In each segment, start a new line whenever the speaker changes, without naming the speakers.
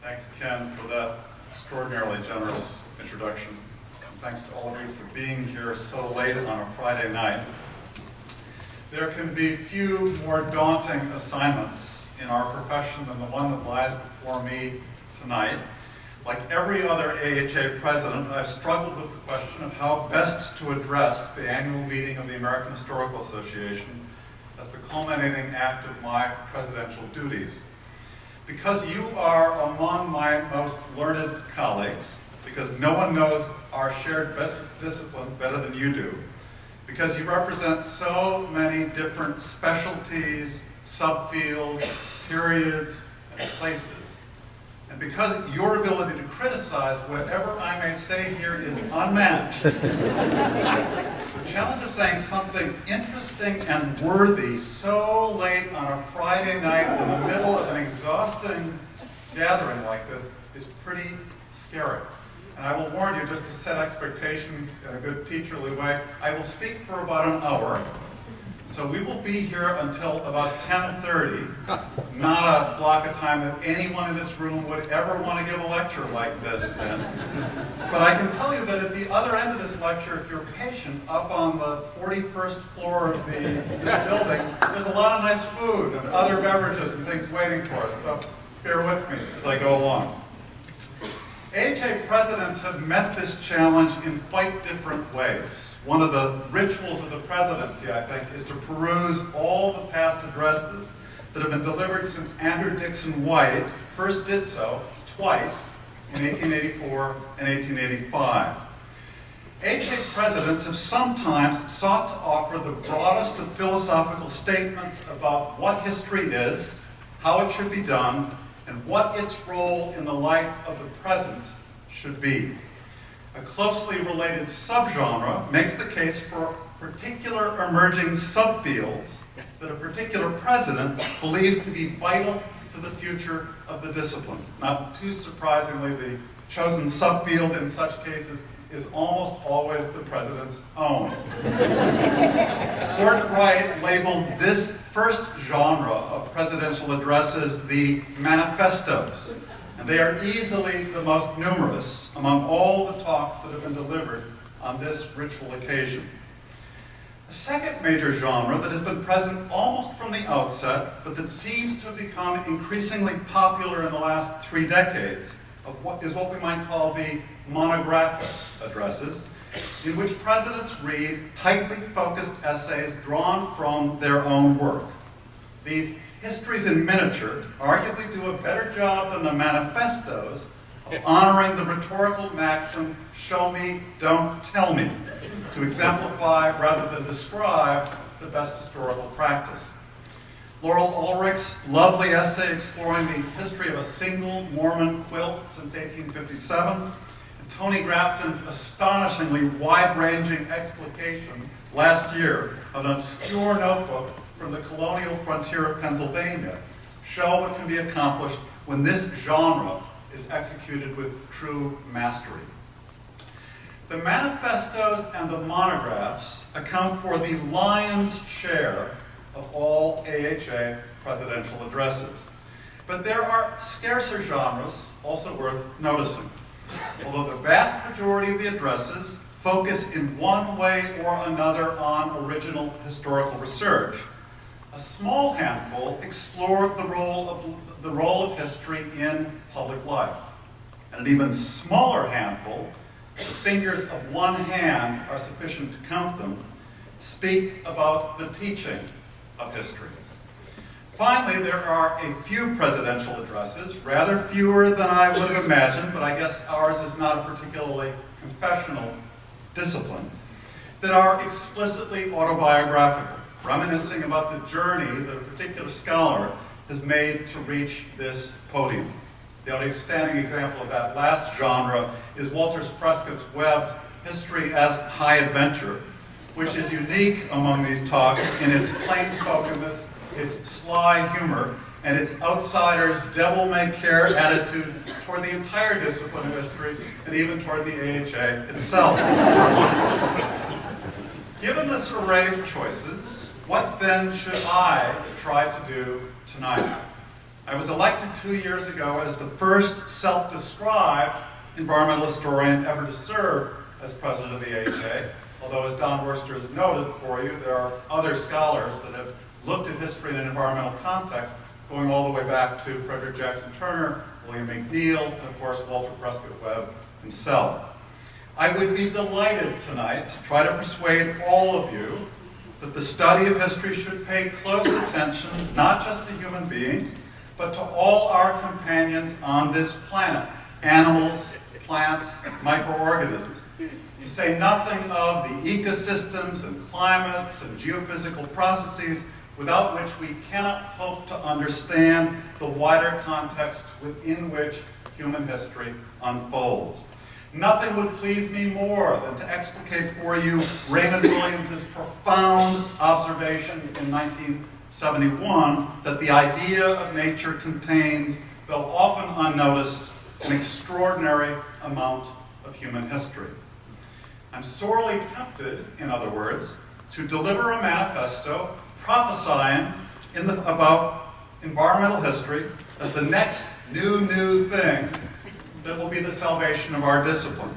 Thanks, Ken, for that extraordinarily generous introduction. And thanks to all of you for being here so late on a Friday night. There can be few more daunting assignments in our profession than the one that lies before me tonight. Like every other AHA president, I've struggled with the question of how best to address the annual meeting of the American Historical Association as the culminating act of my presidential duties. Because you are among my most learned colleagues, because no one knows our shared discipline better than you do, because you represent so many different specialties, subfields, periods, and places, and because your ability to criticize whatever I may say here is unmatched, the challenge of saying something interesting and worthy so late on a Friday night in the middle of an exhausting gathering like this is pretty scary. And I will warn you, just to set expectations in a good teacherly way, I will speak for about an hour. So we will be here until about 10:30, not a block of time that anyone in this room would ever want to give a lecture like this in. But I can tell you that at the other end of this lecture, if you're patient, up on the 41st floor of this building, there's a lot of nice food and other beverages and things waiting for us. So bear with me as I go along. AHA presidents have met this challenge in quite different ways. One of the rituals of the presidency, I think, is to peruse all the past addresses that have been delivered since Andrew Dixon White first did so twice in 1884 and 1885. AHA presidents have sometimes sought to offer the broadest of philosophical statements about what history is, how it should be done, and what its role in the life of the present should be. A closely related subgenre makes the case for particular emerging subfields that a particular president believes to be vital to the future of the discipline. Not too surprisingly, the chosen subfield in such cases is almost always the president's own. Gordon Wright labeled this first genre of presidential addresses the manifestos. And they are easily the most numerous among all the talks that have been delivered on this ritual occasion. A second major genre that has been present almost from the outset, but that seems to have become increasingly popular in the last 3 decades, is what we might call the monographic addresses, in which presidents read tightly focused essays drawn from their own work. These histories in miniature arguably do a better job than the manifestos of honoring the rhetorical maxim, show me, don't tell me, to exemplify rather than describe the best historical practice. Laurel Ulrich's lovely essay exploring the history of a single Mormon quilt since 1857, and Tony Grafton's astonishingly wide-ranging explication last year of an obscure notebook from the colonial frontier of Pennsylvania show what can be accomplished when this genre is executed with true mastery. The manifestos and the monographs account for the lion's share of all AHA presidential addresses. But there are scarcer genres also worth noticing. Although the vast majority of the addresses focus in one way or another on original historical research, a small handful explore the role of history in public life. And an even smaller handful, the fingers of one hand are sufficient to count them, speak about the teaching of history. Finally, there are a few presidential addresses, rather fewer than I would have imagined, but I guess ours is not a particularly confessional discipline, that are explicitly autobiographical, reminiscing about the journey that a particular scholar has made to reach this podium. The outstanding example of that last genre is Walter Prescott's Webb's History as High Adventure, which is unique among these talks in its plain-spokenness, its sly humor, and its outsider's devil-may-care attitude toward the entire discipline of history and even toward the AHA itself. Given this array of choices, what then should I try to do tonight? I I was elected 2 years ago as the first self-described environmental historian ever to serve as president of the AHA, although as Don Worster has noted for you, there are other scholars that have looked at history in an environmental context, going all the way back to Frederick Jackson Turner, William McNeill, and of course Walter Prescott Webb himself. I would be delighted tonight to try to persuade all of you that the study of history should pay close attention, not just to human beings, but to all our companions on this planet, animals, plants, microorganisms. You say nothing of the ecosystems and climates and geophysical processes without which we cannot hope to understand the wider context within which human history unfolds. Nothing would please me more than to explicate for you Raymond Williams' profound observation in 1971 that the idea of nature contains, though often unnoticed, an extraordinary amount of human history. I'm sorely tempted, in other words, to deliver a manifesto prophesying about environmental history as the next new thing that will be the salvation of our discipline,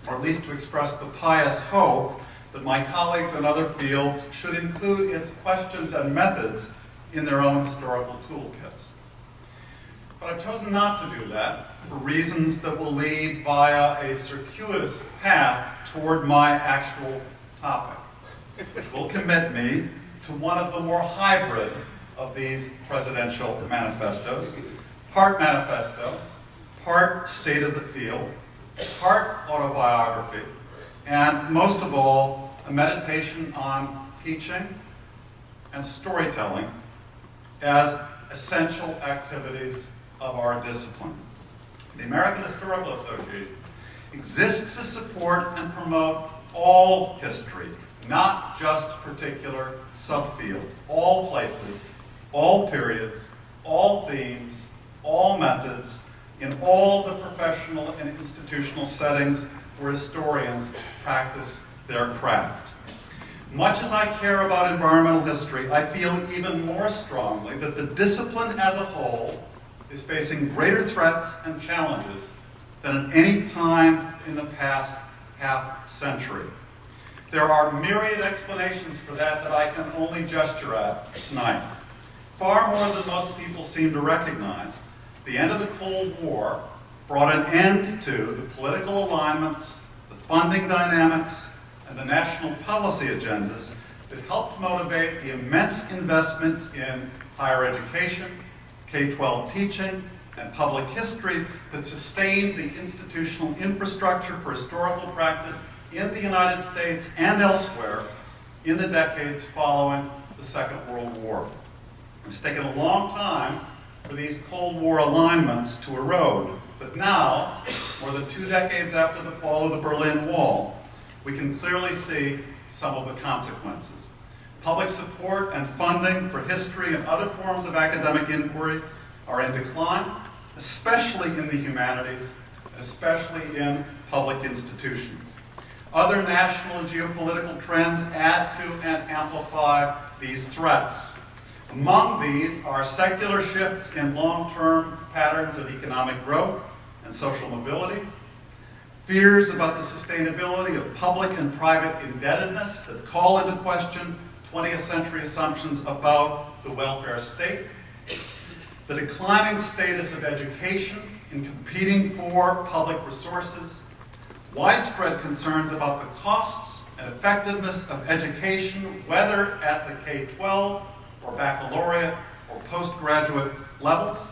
or at least to express the pious hope that my colleagues in other fields should include its questions and methods in their own historical toolkits. But I've chosen not to do that for reasons that will lead via a circuitous path toward my actual topic, which will commit me to one of the more hybrid of these presidential manifestos, part manifesto, part state of the field, part autobiography, and most of all, a meditation on teaching and storytelling as essential activities of our discipline. The American Historical Association exists to support and promote all history, not just particular subfields, all places, all periods, all themes, all methods, in all the professional and institutional settings where historians practice their craft. Much as I care about environmental history, I feel even more strongly that the discipline as a whole is facing greater threats and challenges than at any time in the past half-century. There are myriad explanations for that I can only gesture at tonight. Far more than most people seem to recognize, the end of the Cold War brought an end to the political alignments, the funding dynamics, and the national policy agendas that helped motivate the immense investments in higher education, K-12 teaching, and public history that sustained the institutional infrastructure for historical practice in the United States and elsewhere in the decades following the Second World War. It's taken a long time for these Cold War alignments to erode, but now, more than 2 decades after the fall of the Berlin Wall, we can clearly see some of the consequences. Public support and funding for history and other forms of academic inquiry are in decline, especially in the humanities, especially in public institutions. Other national and geopolitical trends add to and amplify these threats. Among these are secular shifts in long-term patterns of economic growth and social mobility, fears about the sustainability of public and private indebtedness that call into question 20th century assumptions about the welfare state, the declining status of education in competing for public resources, widespread concerns about the costs and effectiveness of education, whether at the K-12 or baccalaureate or postgraduate levels,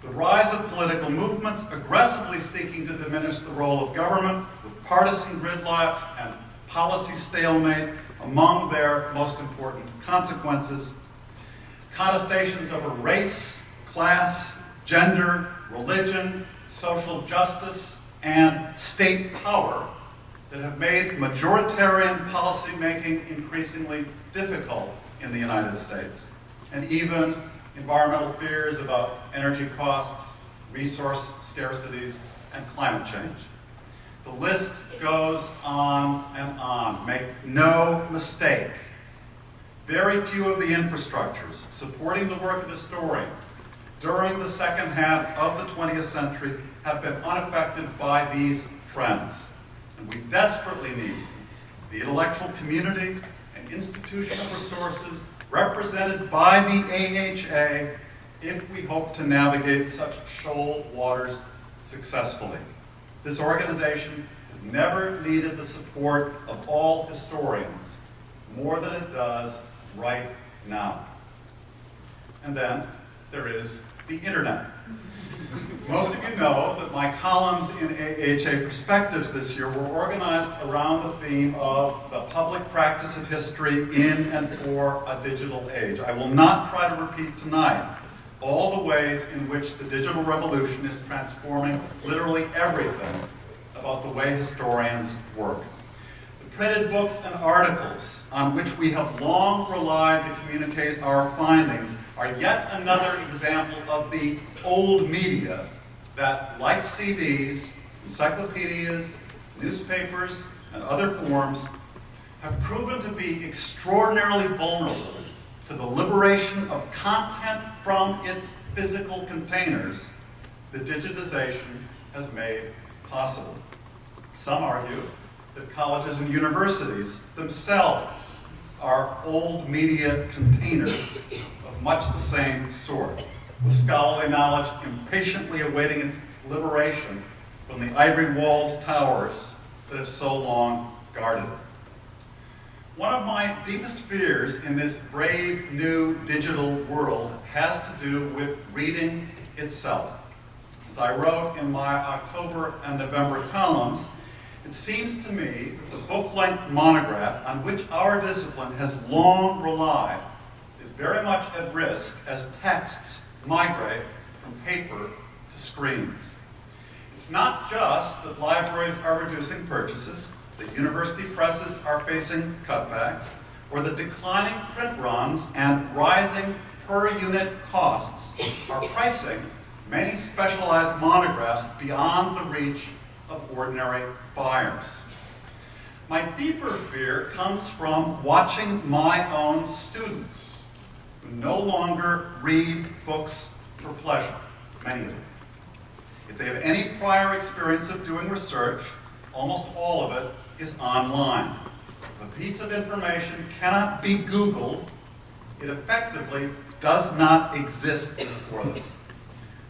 the rise of political movements aggressively seeking to diminish the role of government with partisan gridlock and policy stalemate among their most important consequences, contestations over race, class, gender, religion, social justice, and state power that have made majoritarian policymaking increasingly difficult in the United States, and even environmental fears about energy costs, resource scarcities, and climate change. The list goes on and on. Make no mistake. Very few of the infrastructures supporting the work of historians during the second half of the 20th century have been unaffected by these trends. And we desperately need the intellectual community and institutional resources represented by the AHA if we hope to navigate such shoal waters successfully. This organization has never needed the support of all historians more than it does right now. And then there is the internet. Most of you know that my columns in AHA Perspectives this year were organized around the theme of the public practice of history in and for a digital age. I will not try to repeat tonight all the ways in which the digital revolution is transforming literally everything about the way historians work. The printed books and articles on which we have long relied to communicate our findings are yet another example of the old media that, like CDs, encyclopedias, newspapers, and other forms, have proven to be extraordinarily vulnerable to the liberation of content from its physical containers that digitization has made possible. Some argue that colleges and universities themselves are old media containers of much the same sort, with scholarly knowledge impatiently awaiting its liberation from the ivory-walled towers that have so long guarded it. One of my deepest fears in this brave new digital world has to do with reading itself. As I wrote in my October and November columns, it seems to me that the book-length monograph on which our discipline has long relied is very much at risk as texts migrate from paper to screens. It's not just that libraries are reducing purchases, that university presses are facing cutbacks, or that declining print runs and rising per-unit costs are pricing many specialized monographs beyond the reach of ordinary buyers. My deeper fear comes from watching my own students who no longer read books for pleasure, many of them. If they have any prior experience of doing research, almost all of it is online. If a piece of information cannot be Googled, it effectively does not exist for them.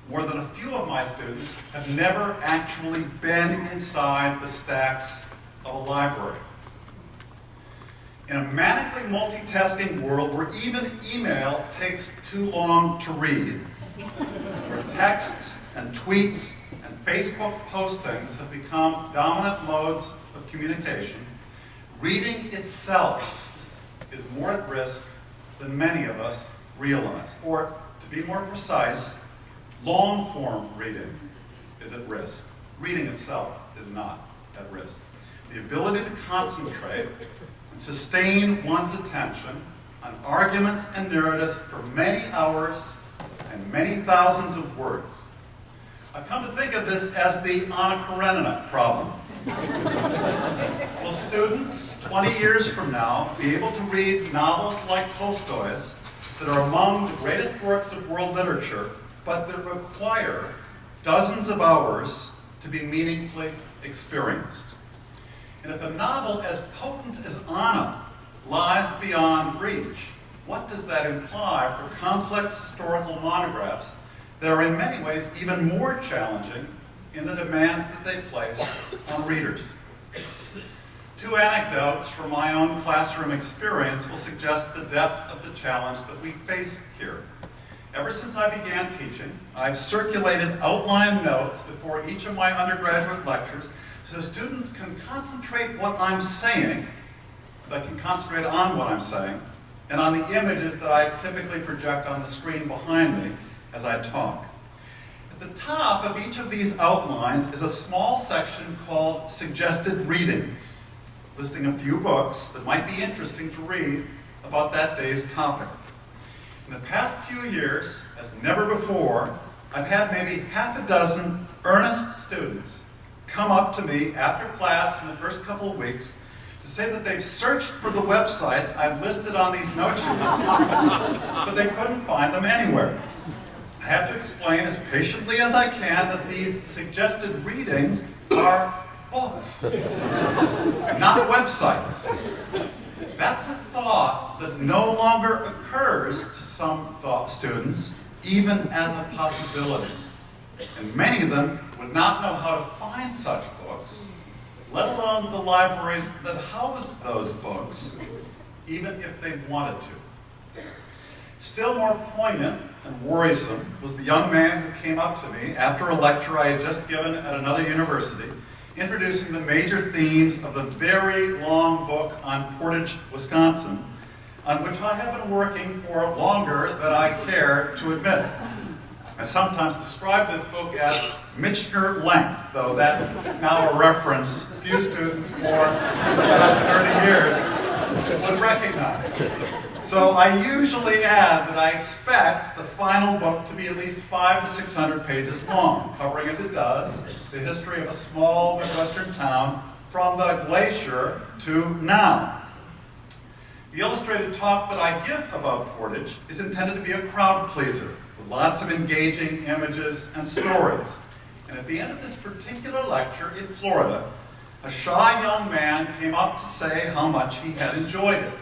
More than a few of my students have never actually been inside the stacks of a library. In a manically multitasking world where even email takes too long to read, where texts and tweets and Facebook postings have become dominant modes of communication, reading itself is more at risk than many of us realize. Or, to be more precise, long-form reading is at risk. Reading itself is not at risk. The ability to concentrate and sustain one's attention on arguments and narratives for many hours and many thousands of words. I've come to think of this as the Anna Karenina problem. Will students, 20 years from now, be able to read novels like Tolstoy's that are among the greatest works of world literature, but that require dozens of hours to be meaningfully experienced? And if a novel as potent as Anna lies beyond reach, what does that imply for complex historical monographs that are in many ways even more challenging in the demands that they place on readers? Two anecdotes from my own classroom experience will suggest the depth of the challenge that we face here. Ever since I began teaching, I've circulated outline notes before each of my undergraduate lectures so students can concentrate what I'm saying, they can concentrate on what I'm saying, and on the images that I typically project on the screen behind me as I talk. At the top of each of these outlines is a small section called Suggested Readings, listing a few books that might be interesting to read about that day's topic. In the past few years, as never before, I've had maybe half a dozen earnest students come up to me after class in the first couple of weeks to say that they've searched for the websites I've listed on these note sheets, but they couldn't find them anywhere. I have to explain as patiently as I can that these suggested readings are books, not websites. That's a thought that no longer occurs to some students, even as a possibility. And many of them would not know how to find such books, let alone the libraries that house those books, even if they wanted to. Still more poignant and worrisome was the young man who came up to me after a lecture I had just given at another university, introducing the major themes of the very long book on Portage, Wisconsin, on which I have been working for longer than I care to admit. I sometimes describe this book as Michener length, though that's now a reference few students for the last 30 years would recognize. So I usually add that I expect the final book to be at least 500 to 600 pages long, covering as it does the history of a small Midwestern town from the glacier to now. The illustrated talk that I give about Portage is intended to be a crowd pleaser, with lots of engaging images and stories. And at the end of this particular lecture in Florida, a shy young man came up to say how much he had enjoyed it.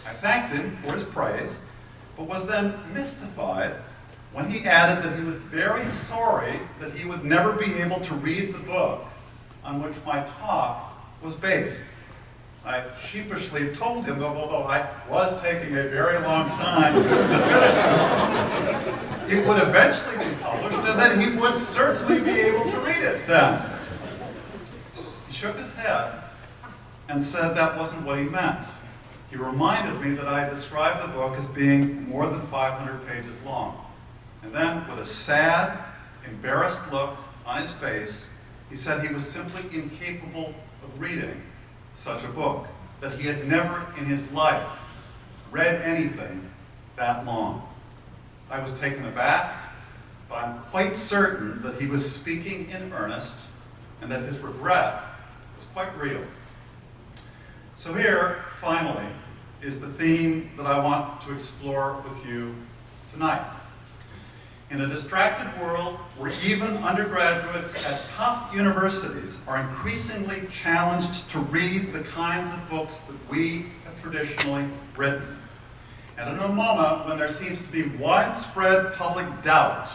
I thanked him for his praise, but was then mystified when he added that he was very sorry that he would never be able to read the book on which my talk was based. I sheepishly told him that although I was taking a very long time to finish this book, it would eventually be published and that he would certainly be able to read it then. He shook his head and said that wasn't what he meant. He reminded me that I described the book as being more than 500 pages long. And then, with a sad, embarrassed look on his face, he said he was simply incapable of reading such a book, that he had never in his life read anything that long. I was taken aback, but I'm quite certain that he was speaking in earnest and that his regret was quite real. So here, finally, is the theme that I want to explore with you tonight. In a distracted world where even undergraduates at top universities are increasingly challenged to read the kinds of books that we have traditionally written, and in a moment when there seems to be widespread public doubt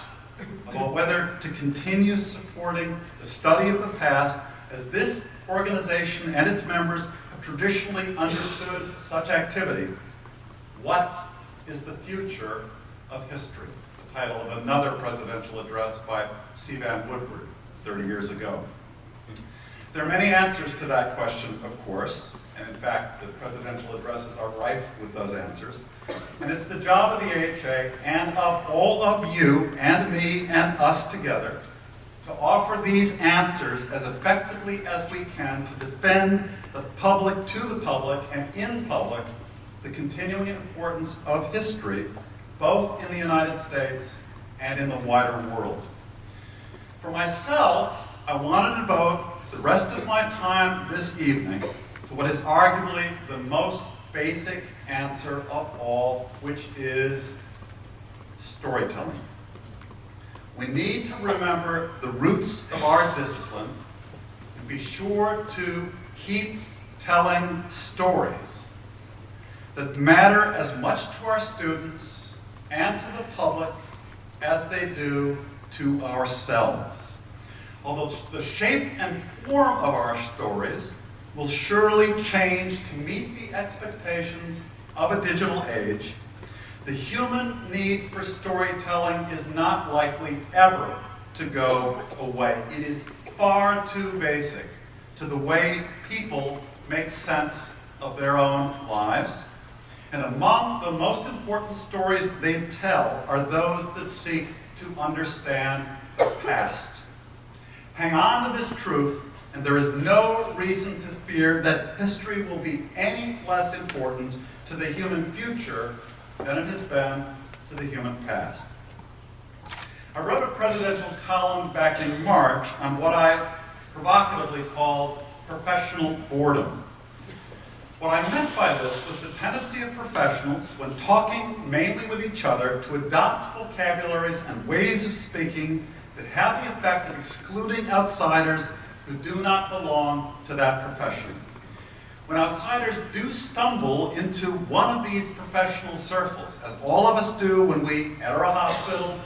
about whether to continue supporting the study of the past as this organization and its members have traditionally understood such activity, what is the future of history? The title of another presidential address by C. Vann Woodward 30 years ago. There are many answers to that question, of course, and in fact, the presidential addresses are rife with those answers. And it's the job of the AHA and of all of you and me and us together to offer these answers as effectively as we can to defend the public, to the public, and in public, the continuing importance of history, both in the United States and in the wider world. For myself, I want to devote the rest of my time this evening to what is arguably the most basic answer of all, which is storytelling. We need to remember the roots of our discipline and be sure to keep telling stories that matter as much to our students and to the public as they do to ourselves. Although the shape and form of our stories will surely change to meet the expectations of a digital age, the human need for storytelling is not likely ever to go away. It is far too basic to the way people make sense of their own lives. And among the most important stories they tell are those that seek to understand the past. Hang on to this truth, and there is no reason to fear that history will be any less important to the human future than it has been to the human past. I wrote a presidential column back in March on what I provocatively called professional boredom. What I meant by this was the tendency of professionals, when talking mainly with each other, to adopt vocabularies and ways of speaking that have the effect of excluding outsiders who do not belong to that profession. When outsiders do stumble into one of these professional circles, as all of us do when we enter a hospital,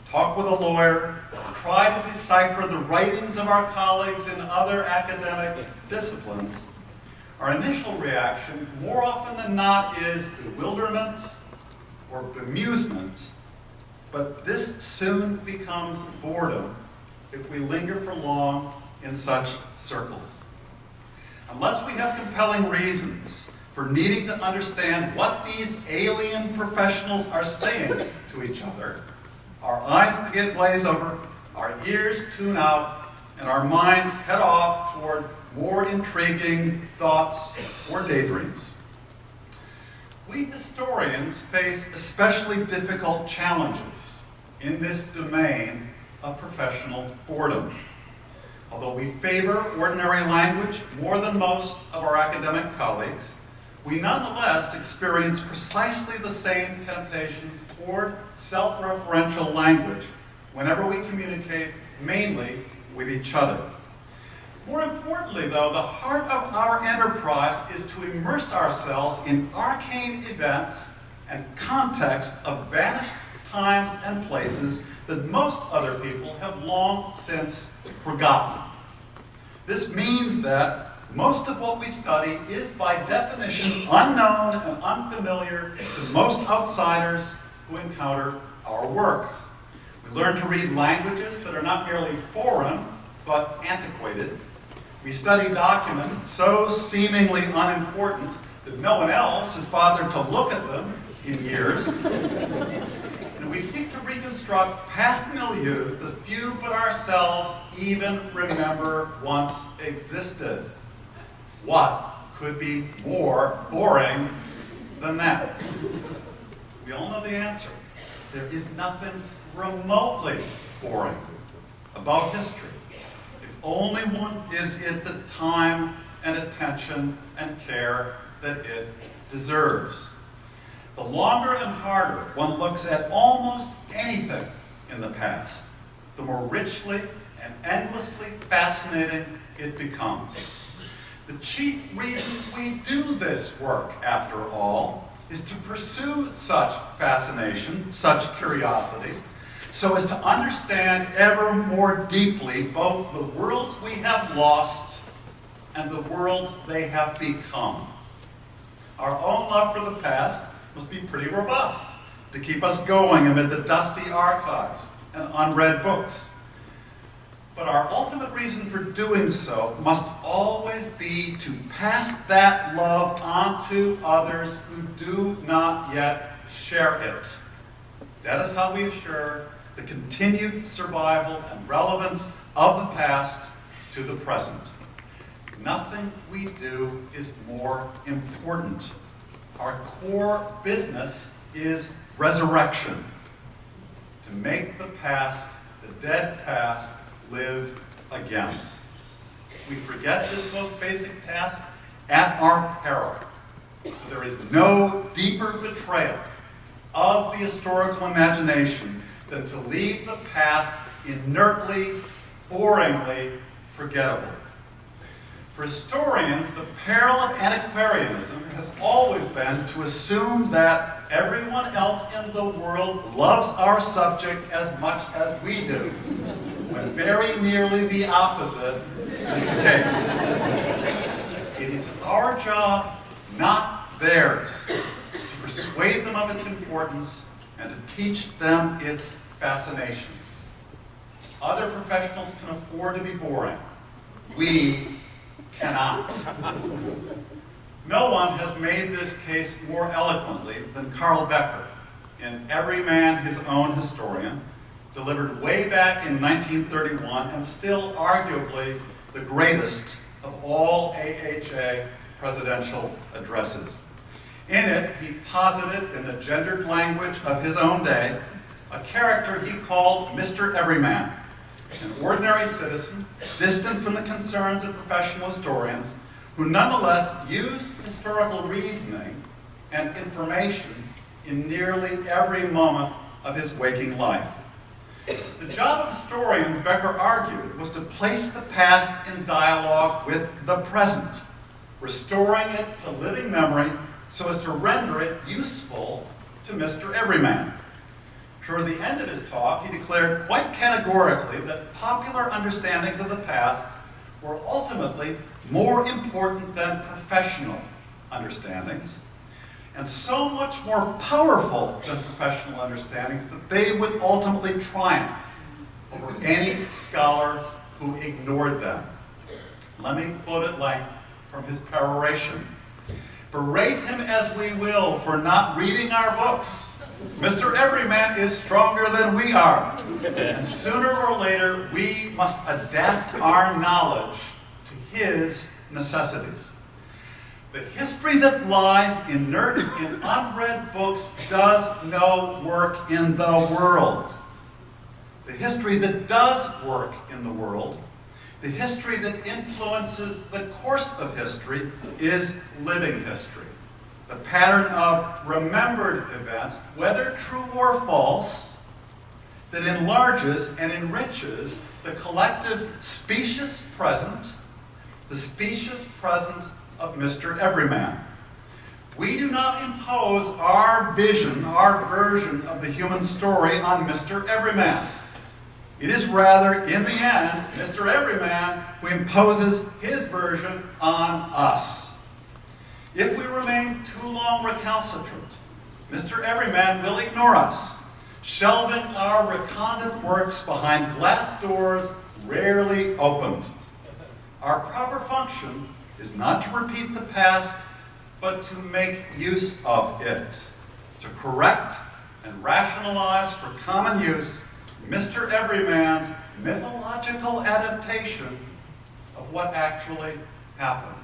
talk with a lawyer, try to decipher the writings of our colleagues in other academic disciplines, our initial reaction, more often than not, is bewilderment or bemusement, but this soon becomes boredom if we linger for long in such circles. Unless we have compelling reasons for needing to understand what these alien professionals are saying to each other, our eyes begin to glaze over, our ears tune out, and our minds head off toward more intriguing thoughts or daydreams. We historians face especially difficult challenges in this domain of professional boredom. Although we favor ordinary language more than most of our academic colleagues, we nonetheless experience precisely the same temptations toward self-referential language whenever we communicate mainly with each other. More importantly, though, the heart of our enterprise is to immerse ourselves in arcane events and contexts of vanished times and places that most other people have long since forgotten. This means that most of what we study is by definition unknown and unfamiliar to most outsiders who encounter our work. We learn to read languages that are not merely foreign, but antiquated. We study documents so seemingly unimportant that no one else has bothered to look at them in years. And we seek to reconstruct past milieu the few but ourselves even remember once existed. What could be more boring than that? We all know the answer. There is nothing remotely boring about history, if only one gives it the time and attention and care that it deserves. The longer and harder one looks at almost anything in the past, the more richly and endlessly fascinating it becomes. The chief reason we do this work, after all, is to pursue such fascination, such curiosity, so as to understand ever more deeply both the worlds we have lost and the worlds they have become. Our own love for the past must be pretty robust to keep us going amid the dusty archives and unread books. But our ultimate reason for doing so must always be to pass that love on to others who do not yet share it. That is how we assure the continued survival and relevance of the past to the present. Nothing we do is more important. Our core business is resurrection. To make the past, the dead past, live again. We forget this most basic task at our peril. There is no deeper betrayal of the historical imagination than to leave the past inertly, boringly forgettable. For historians, the peril of antiquarianism has always been to assume that everyone else in the world loves our subject as much as we do, when very nearly the opposite is the case. It is our job, not theirs, to persuade them of its importance and to teach them its fascinations. Other professionals can afford to be boring. We cannot. No one has made this case more eloquently than Carl Becker in Every Man His Own Historian, delivered way back in 1931 and still arguably the greatest of all AHA presidential addresses. In it, he posited in the gendered language of his own day a character he called Mr. Everyman, an ordinary citizen, distant from the concerns of professional historians, who nonetheless used historical reasoning and information in nearly every moment of his waking life. The job of historians, Becker argued, was to place the past in dialogue with the present, restoring it to living memory so as to render it useful to Mr. Everyman. Toward the end of his talk, he declared quite categorically that popular understandings of the past were ultimately more important than professional understandings, and so much more powerful than professional understandings that they would ultimately triumph over any scholar who ignored them. Let me quote at length from his peroration. Berate him as we will for not reading our books, Mr. Everyman is stronger than we are, and sooner or later we must adapt our knowledge to his necessities. The history that lies inert in unread books does no work in the world. The history that does work in the world, the history that influences the course of history, is living history. The pattern of remembered events, whether true or false, that enlarges and enriches the collective specious present, the specious present of Mr. Everyman. We do not impose our vision, our version of the human story on Mr. Everyman. It is rather, in the end, Mr. Everyman who imposes his version on us. If we remain too long recalcitrant, Mr. Everyman will ignore us, shelving our recondite works behind glass doors rarely opened. Our proper function is not to repeat the past, but to make use of it, to correct and rationalize for common use Mr. Everyman's mythological adaptation of what actually happened.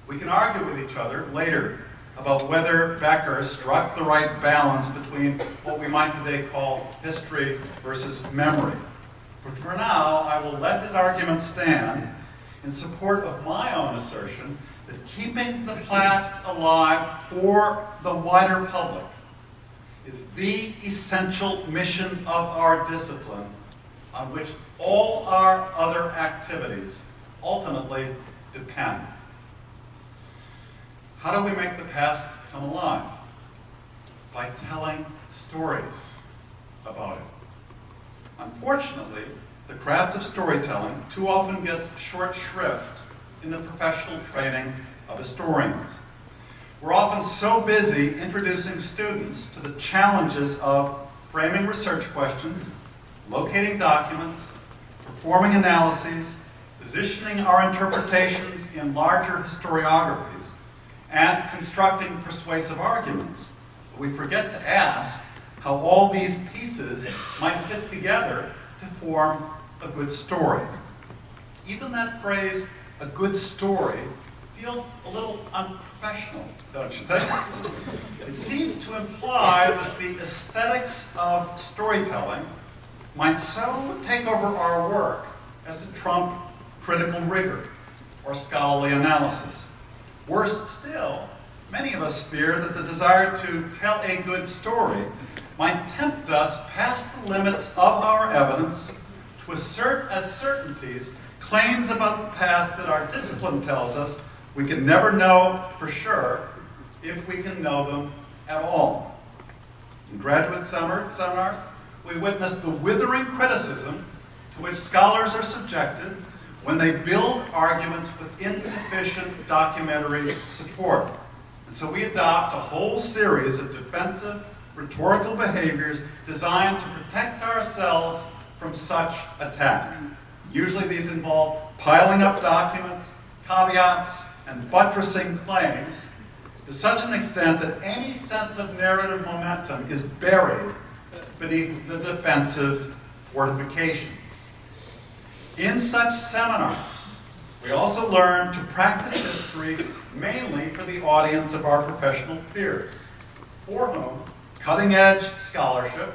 We can argue with each other later about whether Becker struck the right balance between what we might today call history versus memory. But for now, I will let his argument stand in support of my own assertion that keeping the past alive for the wider public is the essential mission of our discipline on which all our other activities ultimately depend. How do we make the past come alive? By telling stories about it. Unfortunately, the craft of storytelling too often gets short shrift in the professional training of historians. We're often so busy introducing students to the challenges of framing research questions, locating documents, performing analyses, positioning our interpretations in larger historiographies, and constructing persuasive arguments. But we forget to ask how all these pieces might fit together to form a good story. Even that phrase, a good story, feels a little unprofessional, don't you think? It seems to imply that the aesthetics of storytelling might so take over our work as to trump critical rigor or scholarly analysis. Worse still, many of us fear that the desire to tell a good story might tempt us past the limits of our evidence to assert as certainties claims about the past that our discipline tells us we can never know for sure if we can know them at all. In graduate seminars, we witness the withering criticism to which scholars are subjected when they build arguments with insufficient documentary support. And so we adopt a whole series of defensive, rhetorical behaviors designed to protect ourselves from such attack. Usually these involve piling up documents, caveats, and buttressing claims to such an extent that any sense of narrative momentum is buried beneath the defensive fortifications. In such seminars, we also learn to practice history mainly for the audience of our professional peers, for whom cutting-edge scholarship,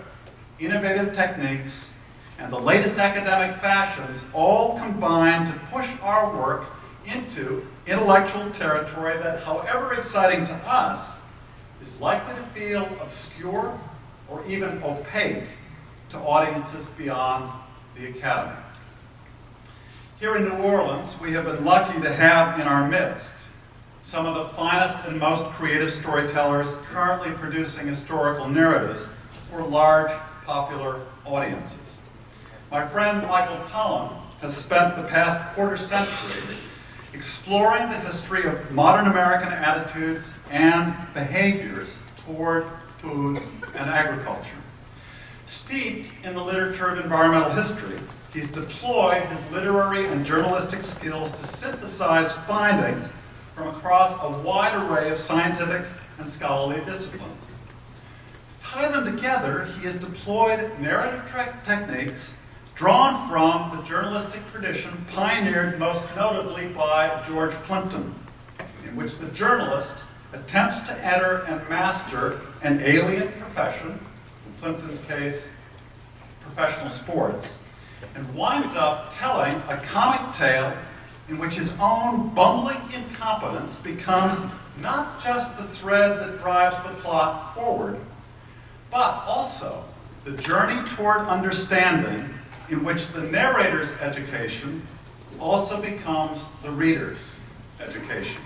innovative techniques, and the latest academic fashions all combine to push our work into intellectual territory that, however exciting to us, is likely to feel obscure or even opaque to audiences beyond the academy. Here in New Orleans, we have been lucky to have in our midst some of the finest and most creative storytellers currently producing historical narratives for large, popular audiences. My friend Michael Pollan has spent the past quarter century exploring the history of modern American attitudes and behaviors toward food and agriculture. Steeped in the literature of environmental history, he's deployed his literary and journalistic skills to synthesize findings from across a wide array of scientific and scholarly disciplines. To tie them together, he has deployed narrative techniques drawn from the journalistic tradition pioneered most notably by George Plimpton, in which the journalist attempts to enter and master an alien profession, in Plimpton's case, professional sports, and winds up telling a comic tale in which his own bumbling incompetence becomes not just the thread that drives the plot forward, but also the journey toward understanding in which the narrator's education also becomes the reader's education.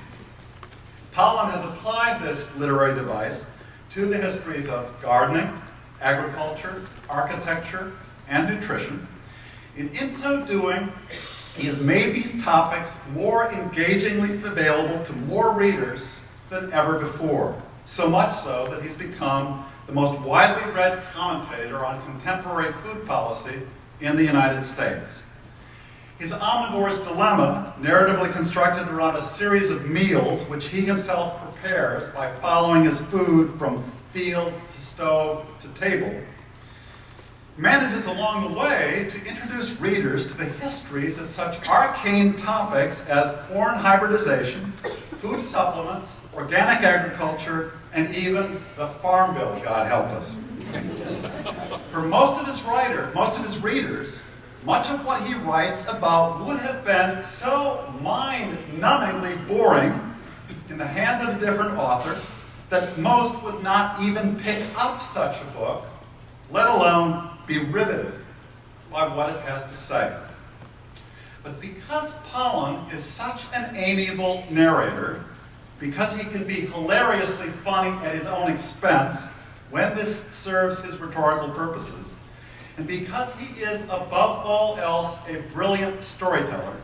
Pollan has applied this literary device to the histories of gardening, agriculture, architecture, and nutrition. And in so doing, he has made these topics more engagingly available to more readers than ever before, so much so that he's become the most widely read commentator on contemporary food policy in the United States. His Omnivore's Dilemma, narratively constructed around a series of meals which he himself prepares by following his food from field to stove to table, manages along the way to introduce readers to the histories of such arcane topics as corn hybridization, food supplements, organic agriculture, and even the Farm Bill, God help us. For most of his readers, much of what he writes about would have been so mind-numbingly boring in the hands of a different author that most would not even pick up such a book, let alone be riveted by what it has to say. But because Pollan is such an amiable narrator, because he can be hilariously funny at his own expense when this serves his rhetorical purposes, and because he is above all else a brilliant storyteller,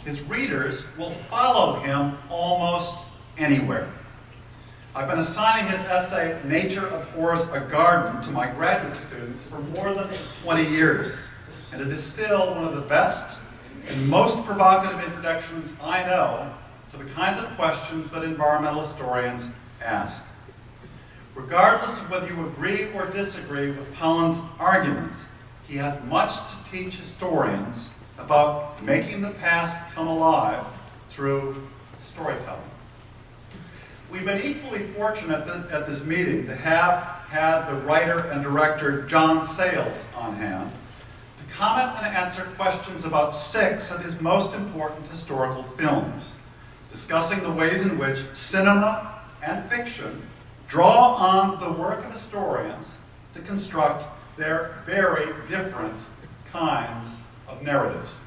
his readers will follow him almost anywhere. I've been assigning his essay, Nature Abhors a Garden, to my graduate students for more than 20 years. And it is still one of the best and most provocative introductions I know to the kinds of questions that environmental historians ask. Regardless of whether you agree or disagree with Pollan's arguments, he has much to teach historians about making the past come alive through storytelling. We've been equally fortunate at this meeting to have had the writer and director John Sayles on hand to comment and answer questions about 6 of his most important historical films, discussing the ways in which cinema and fiction draw on the work of historians to construct their very different kinds of narratives.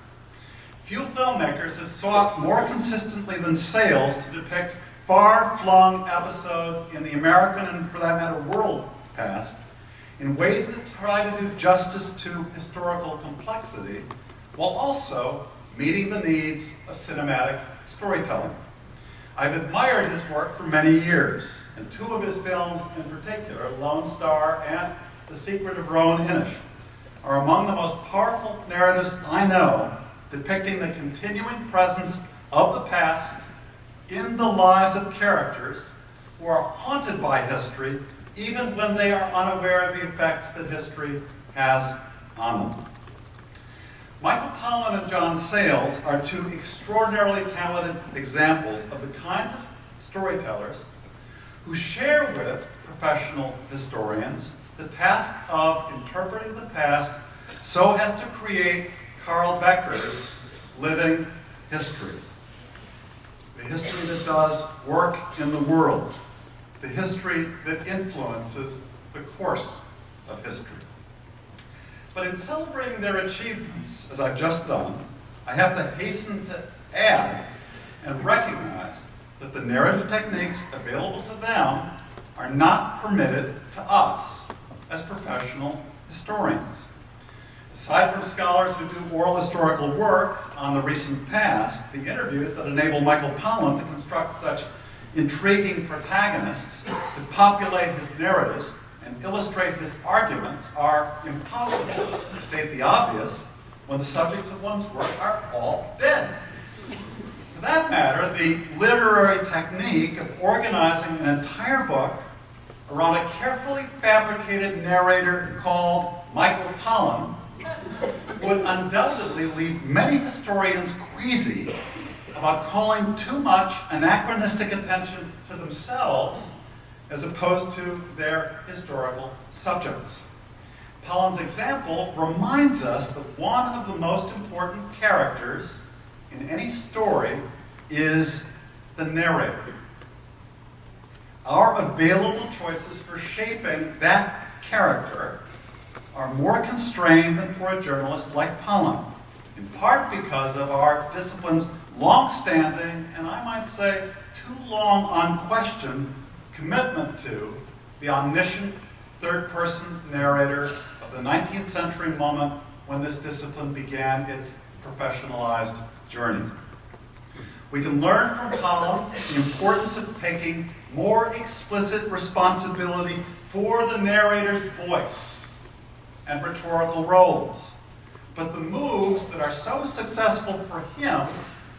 Few filmmakers have sought more consistently than Sayles to depict far-flung episodes in the American and, for that matter, world past in ways that try to do justice to historical complexity while also meeting the needs of cinematic storytelling. I've admired his work for many years, and 2 of his films in particular, Lone Star and The Secret of Rowan Inish, are among the most powerful narratives I know depicting the continuing presence of the past in the lives of characters who are haunted by history even when they are unaware of the effects that history has on them. Michael Pollan and John Sayles are 2 extraordinarily talented examples of the kinds of storytellers who share with professional historians the task of interpreting the past so as to create Carl Becker's living history. the history that does work in the world, the history that influences the course of history. But in celebrating their achievements, as I've just done, I have to hasten to add and recognize that the narrative techniques available to them are not permitted to us as professional historians. Aside from scholars who do oral historical work on the recent past, the interviews that enable Michael Pollan to construct such intriguing protagonists, to populate his narratives and illustrate his arguments are impossible, to state the obvious, when the subjects of one's work are all dead. For that matter, the literary technique of organizing an entire book around a carefully fabricated narrator called Michael Pollan would undoubtedly leave many historians queasy about calling too much anachronistic attention to themselves as opposed to their historical subjects. Pollan's example reminds us that one of the most important characters in any story is the narrator. Our available choices for shaping that character are more constrained than for a journalist like Pollan, in part because of our discipline's long-standing, and I might say too long unquestioned, commitment to the omniscient third-person narrator of the 19th century moment when this discipline began its professionalized journey. We can learn from Pollan the importance of taking more explicit responsibility for the narrator's voice and rhetorical roles. But the moves that are so successful for him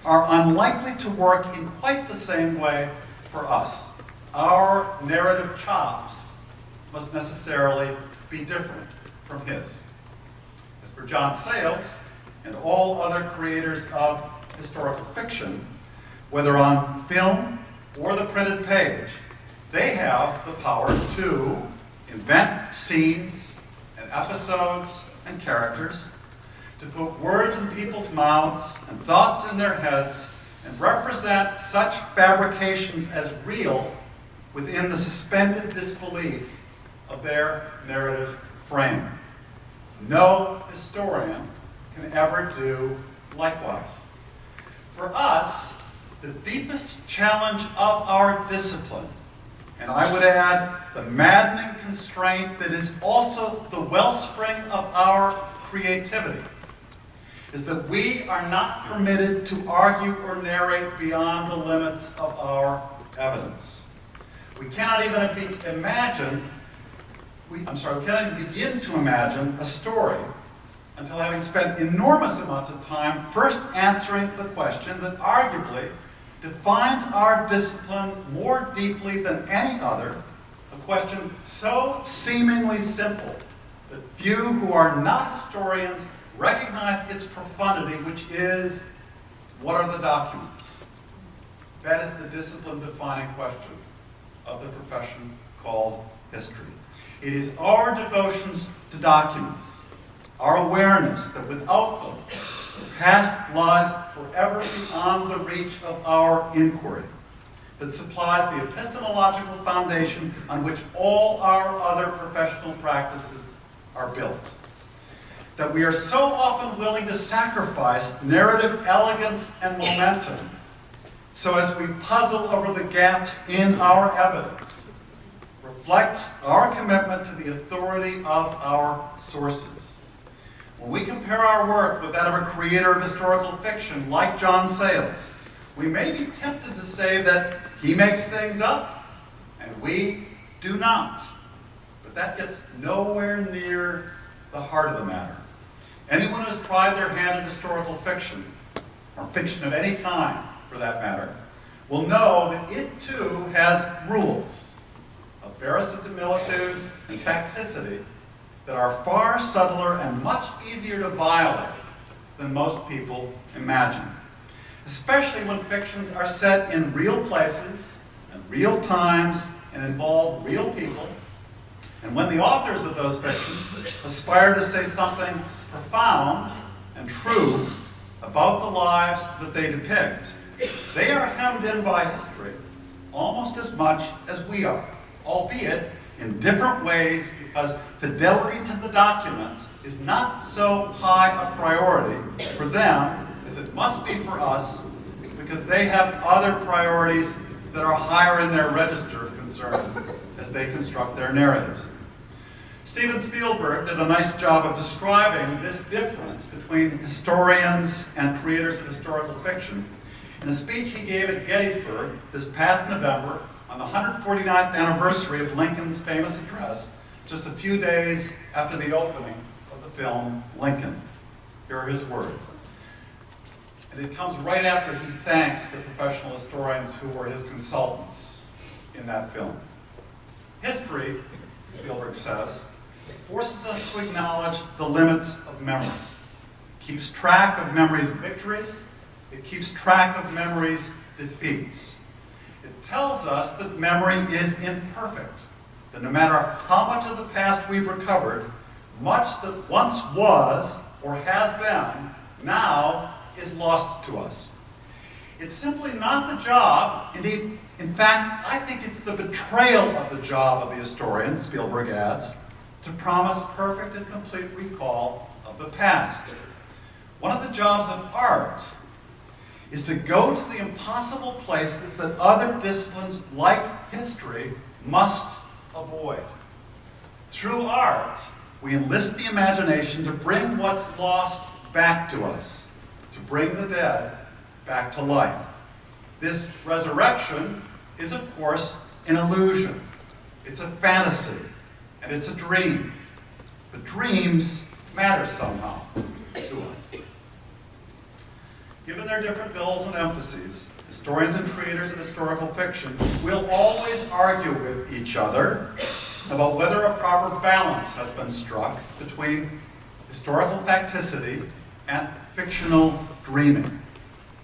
are unlikely to work in quite the same way for us. Our narrative chops must necessarily be different from his. As for John Sayles and all other creators of historical fiction, whether on film or the printed page, they have the power to invent scenes and episodes and characters, to put words in people's mouths and thoughts in their heads, and represent such fabrications as real within the suspended disbelief of their narrative frame. No historian can ever do likewise. For us, the deepest challenge of our discipline, and I would add the maddening constraint that is also the wellspring of our creativity, is that we are not permitted to argue or narrate beyond the limits of our evidence. We cannot even begin to imagine a story until having spent enormous amounts of time first answering the question that arguably defines our discipline more deeply than any other, a question so seemingly simple that few who are not historians recognize its profundity, which is, what are the documents? That is the discipline-defining question of the profession called history. It is our devotions to documents, our awareness that without them, the past lies forever beyond the reach of our inquiry, that supplies the epistemological foundation on which all our other professional practices are built. That we are so often willing to sacrifice narrative elegance and momentum so as we puzzle over the gaps in our evidence, reflects our commitment to the authority of our sources. When we compare our work with that of a creator of historical fiction like John Sayles, we may be tempted to say that he makes things up and we do not. But that gets nowhere near the heart of the matter. Anyone who's tried their hand at historical fiction, or fiction of any kind for that matter, will know that it too has rules of verisimilitude and tacticity that are far subtler and much easier to violate than most people imagine. Especially when fictions are set in real places and real times and involve real people, and when the authors of those fictions aspire to say something profound and true about the lives that they depict, They are hemmed in by history almost as much as we are, albeit in different ways, because fidelity to the documents is not so high a priority for them as it must be for us, because they have other priorities that are higher in their register of concerns as they construct their narratives. Steven Spielberg did a nice job of describing this difference between historians and creators of historical fiction in a speech he gave at Gettysburg this past November on the 149th anniversary of Lincoln's famous address, just a few days after the opening of the film Lincoln. Here are his words. And it comes right after he thanks the professional historians who were his consultants in that film. History, Spielberg says, forces us to acknowledge the limits of memory. It keeps track of memory's victories. It keeps track of memory's defeats. It tells us that memory is imperfect, that no matter how much of the past we've recovered, much that once was or has been now is lost to us. It's simply not the job, indeed, in fact, I think it's the betrayal of the job of the historian, Spielberg adds, to promise perfect and complete recall of the past. One of the jobs of art is to go to the impossible places that other disciplines like history must avoid. Through art, we enlist the imagination to bring what's lost back to us, to bring the dead back to life. This resurrection is, of course, an illusion. It's a fantasy, and it's a dream. But dreams matter somehow to us. Given their different goals and emphases, historians and creators of historical fiction will always argue with each other about whether a proper balance has been struck between historical facticity and fictional dreaming,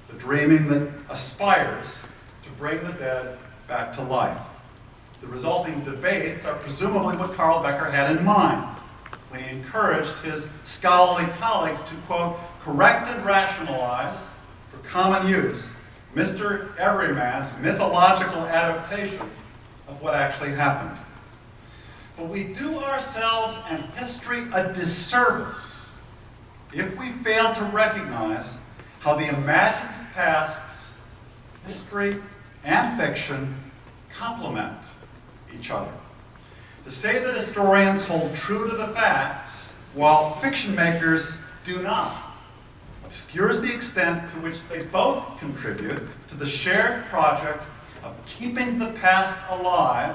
the dreaming that aspires to bring the dead back to life. The resulting debates are presumably what Carl Becker had in mind when he encouraged his scholarly colleagues to, quote, correct and rationalize for common use Mr. Everyman's mythological adaptation of what actually happened. But we do ourselves and history a disservice if we fail to recognize how the imagined pasts, history and fiction, complement each other. To say that historians hold true to the facts while fiction makers do not obscures the extent to which they both contribute to the shared project of keeping the past alive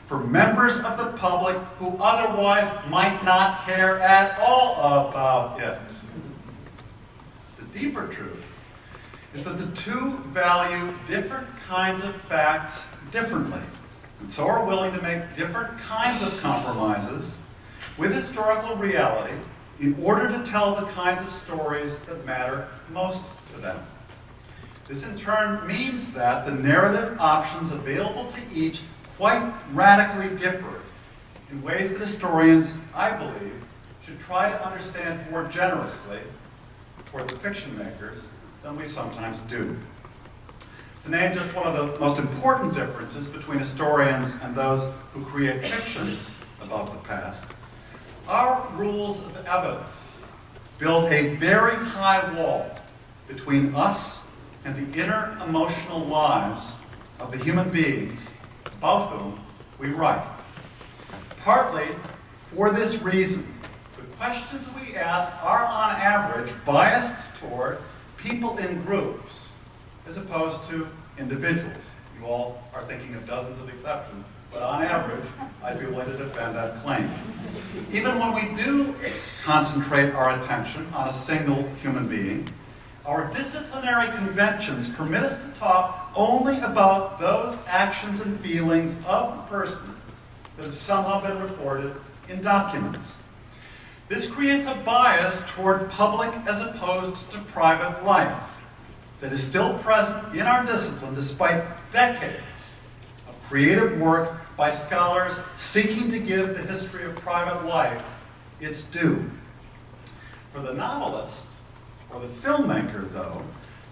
for members of the public who otherwise might not care at all about it. The deeper truth is that the two value different kinds of facts differently, and so are willing to make different kinds of compromises with historical reality in order to tell the kinds of stories that matter most to them. This in turn means that the narrative options available to each quite radically differ in ways that historians, I believe, should try to understand more generously toward the fiction makers than we sometimes do. To name just one of the most important differences between historians and those who create fictions about the past, our rules of evidence build a very high wall between us and the inner emotional lives of the human beings about whom we write. Partly for this reason, the questions we ask are on average biased toward people in groups as opposed to individuals. You all are thinking of dozens of exceptions, but on average, I'd be willing to defend that claim. Even when we do concentrate our attention on a single human being, our disciplinary conventions permit us to talk only about those actions and feelings of the person that have somehow been recorded in documents. This creates a bias toward public as opposed to private life that is still present in our discipline despite decades of creative work by scholars seeking to give the history of private life its due. For the novelist or the filmmaker, though,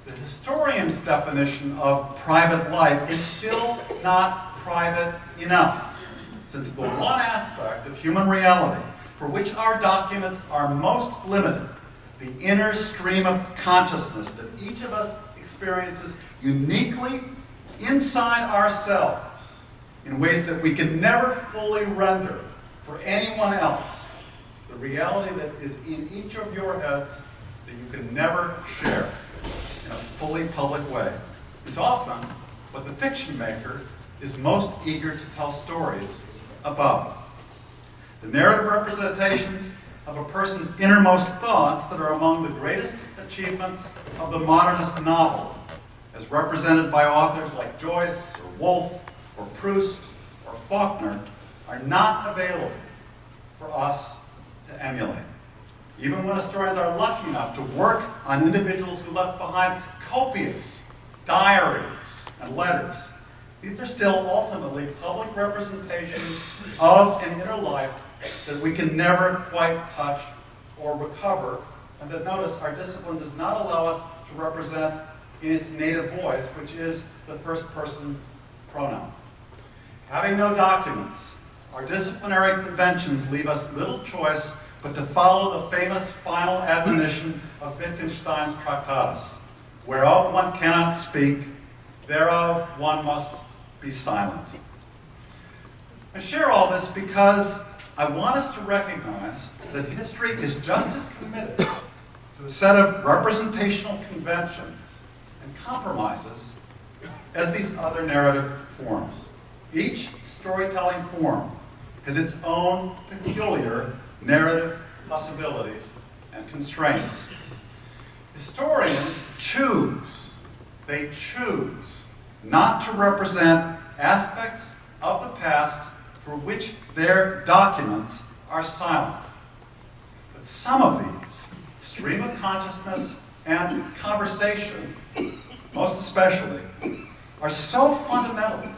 The historian's definition of private life is still not private enough, since the one aspect of human reality for which our documents are most limited, the inner stream of consciousness that each of us experiences uniquely inside ourselves in ways that we can never fully render for anyone else, the reality that is in each of your heads that you can never share in a fully public way, is often what the fiction maker is most eager to tell stories about. The narrative representations of a person's innermost thoughts that are among the greatest achievements of the modernist novel, as represented by authors like Joyce, or Woolf, or Proust, or Faulkner, are not available for us to emulate. Even when historians are lucky enough to work on individuals who left behind copious diaries and letters, these are still ultimately public representations of an inner life that we can never quite touch or recover, and that, notice, our discipline does not allow us to represent in its native voice, which is the first person pronoun. Having no documents, our disciplinary conventions leave us little choice but to follow the famous final admonition of Wittgenstein's Tractatus, whereof one cannot speak, thereof one must be silent. I share all this because I want us to recognize that history is just as committed to a set of representational conventions and compromises as these other narrative forms. Each storytelling form has its own peculiar narrative possibilities and constraints. Historians choose, they choose not to represent aspects of the past for which their documents are silent. But some of these, stream of consciousness and conversation, most especially, are so fundamental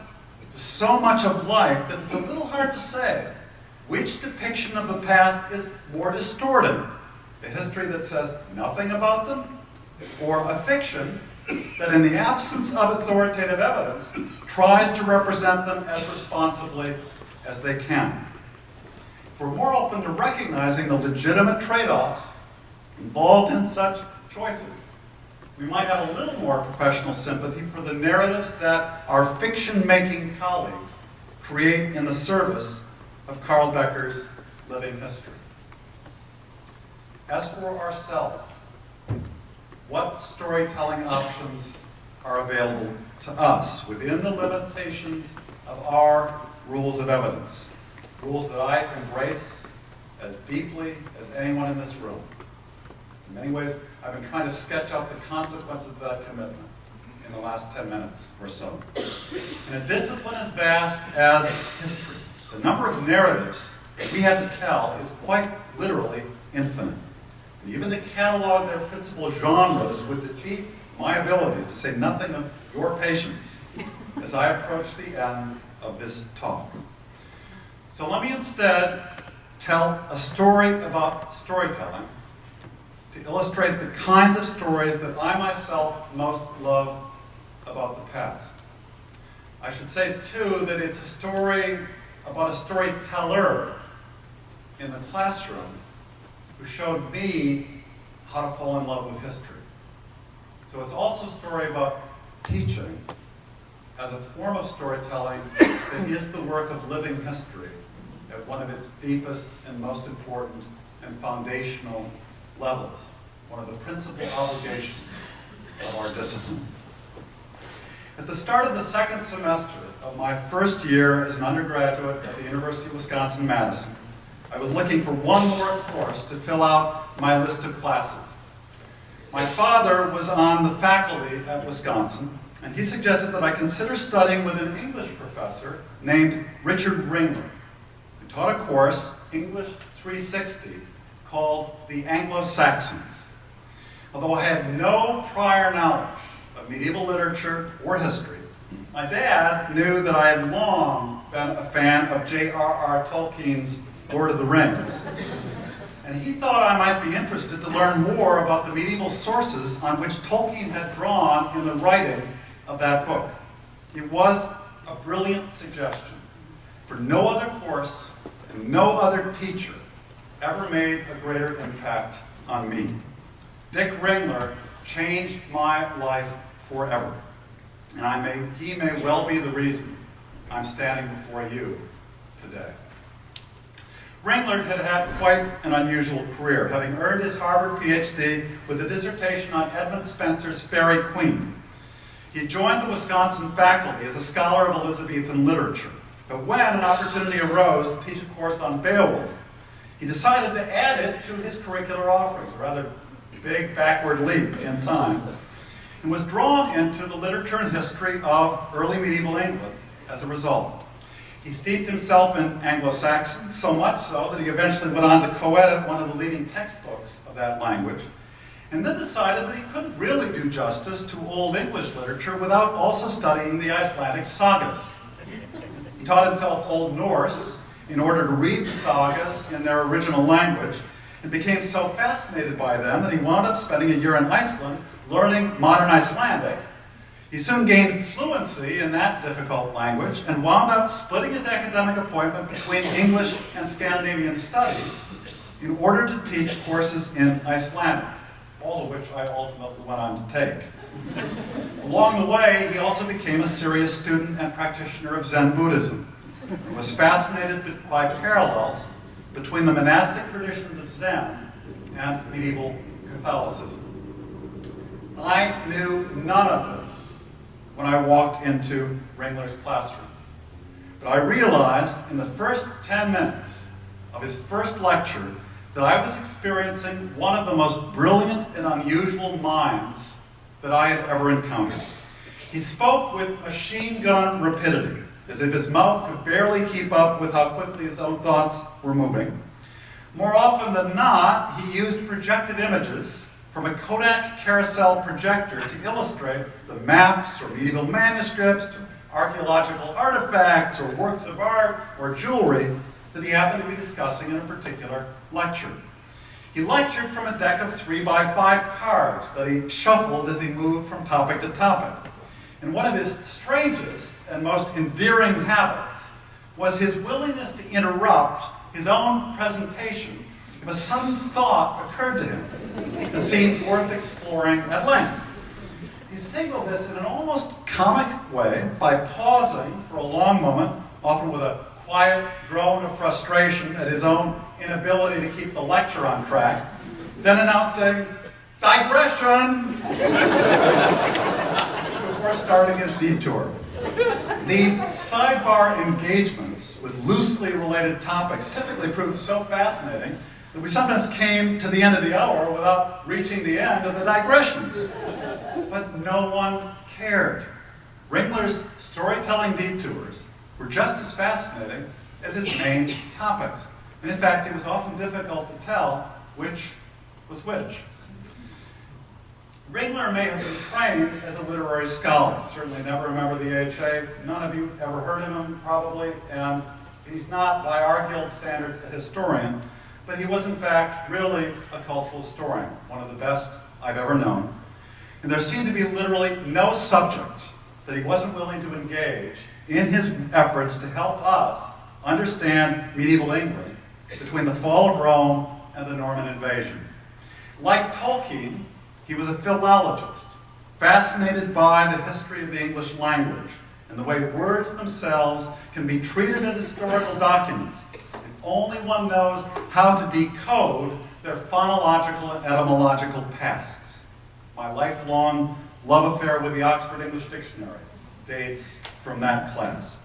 to so much of life that it's a little hard to say which depiction of the past is more distorted, a history that says nothing about them, or a fiction that, in the absence of authoritative evidence, tries to represent them as responsibly as they can. If we're more open to recognizing the legitimate trade-offs involved in such choices, we might have a little more professional sympathy for the narratives that our fiction-making colleagues create in the service of Carl Becker's living history. As for ourselves, what storytelling options are available to us within the limitations of our rules of evidence, rules that I embrace as deeply as anyone in this room? In many ways, I've been trying to sketch out the consequences of that commitment in the last 10 minutes or so. In a discipline as vast as history, the number of narratives that we have to tell is quite literally infinite. And even to catalog their principal genres would defeat my abilities, to say nothing of your patience, as I approach the end of this talk. So let me instead tell a story about storytelling to illustrate the kinds of stories that I myself most love about the past. I should say, too, that it's a story about a storyteller in the classroom who showed me how to fall in love with history. So it's also a story about teaching as a form of storytelling that is the work of living history at one of its deepest and most important and foundational levels, one of the principal obligations of our discipline. At the start of the second semester of my first year as an undergraduate at the University of Wisconsin-Madison, I was looking for one more course to fill out my list of classes. My father was on the faculty at Wisconsin, and he suggested that I consider studying with an English professor named Richard Ringler, who taught a course, English 360, called The Anglo-Saxons. Although I had no prior knowledge of medieval literature or history, my dad knew that I had long been a fan of J.R.R. Tolkien's Lord of the Rings. and he thought I might be interested to learn more about the medieval sources on which Tolkien had drawn in the writing of that book. It was a brilliant suggestion, for no other course and no other teacher ever made a greater impact on me. Dick Ringler changed my life forever, and he may well be the reason I'm standing before you today. Ringler had had quite an unusual career, having earned his Harvard PhD with a dissertation on Edmund Spenser's Faerie Queene. He joined the Wisconsin faculty as a scholar of Elizabethan literature, but when an opportunity arose to teach a course on Beowulf, he decided to add it to his curricular offerings, a rather big backward leap in time, and was drawn into the literature and history of early medieval England as a result. He steeped himself in Anglo-Saxon, so much so that he eventually went on to co-edit one of the leading textbooks of that language, and then decided that he couldn't really do justice to Old English literature without also studying the Icelandic sagas. He taught himself Old Norse in order to read the sagas in their original language, and became so fascinated by them that he wound up spending a year in Iceland learning modern Icelandic. He soon gained fluency in that difficult language and wound up splitting his academic appointment between English and Scandinavian studies in order to teach courses in Icelandic, all of which I ultimately went on to take. Along the way, he also became a serious student and practitioner of Zen Buddhism, and was fascinated by parallels between the monastic traditions of Zen and medieval Catholicism. I knew none of this when I walked into Ringler's classroom, but I realized in the first 10 minutes of his first lecture that I was experiencing one of the most brilliant and unusual minds that I had ever encountered. He spoke with machine gun rapidity, as if his mouth could barely keep up with how quickly his own thoughts were moving. More often than not, he used projected images from a Kodak carousel projector to illustrate the maps or medieval manuscripts, or archaeological artifacts, or works of art, or jewelry that he happened to be discussing in a particular lecture. He lectured from a deck of 3x5 cards that he shuffled as he moved from topic to topic. And one of his strangest and most endearing habits was his willingness to interrupt his own presentation if a sudden thought occurred to him that seemed worth exploring at length. He signaled this in an almost comic way by pausing for a long moment, often with a quiet groan of frustration at his own inability to keep the lecture on track, then announcing, "Digression!" before starting his detour. These sidebar engagements with loosely related topics typically proved so fascinating that we sometimes came to the end of the hour without reaching the end of the digression. But no one cared. Ringler's storytelling detours were just as fascinating as his main topics. And in fact, it was often difficult to tell which was which. Ringler may have been trained as a literary scholar. Certainly never remember the AHA. None of you ever heard of him, probably. And he's not, by our guild standards, a historian. But he was, in fact, really a cultural historian, one of the best I've ever known. And there seemed to be literally no subject that he wasn't willing to engage in his efforts to help us understand medieval England between the fall of Rome and the Norman invasion. Like Tolkien, he was a philologist, fascinated by the history of the English language and the way words themselves can be treated as historical documents if only one knows how to decode their phonological and etymological pasts. My lifelong love affair with the Oxford English Dictionary dates from that class.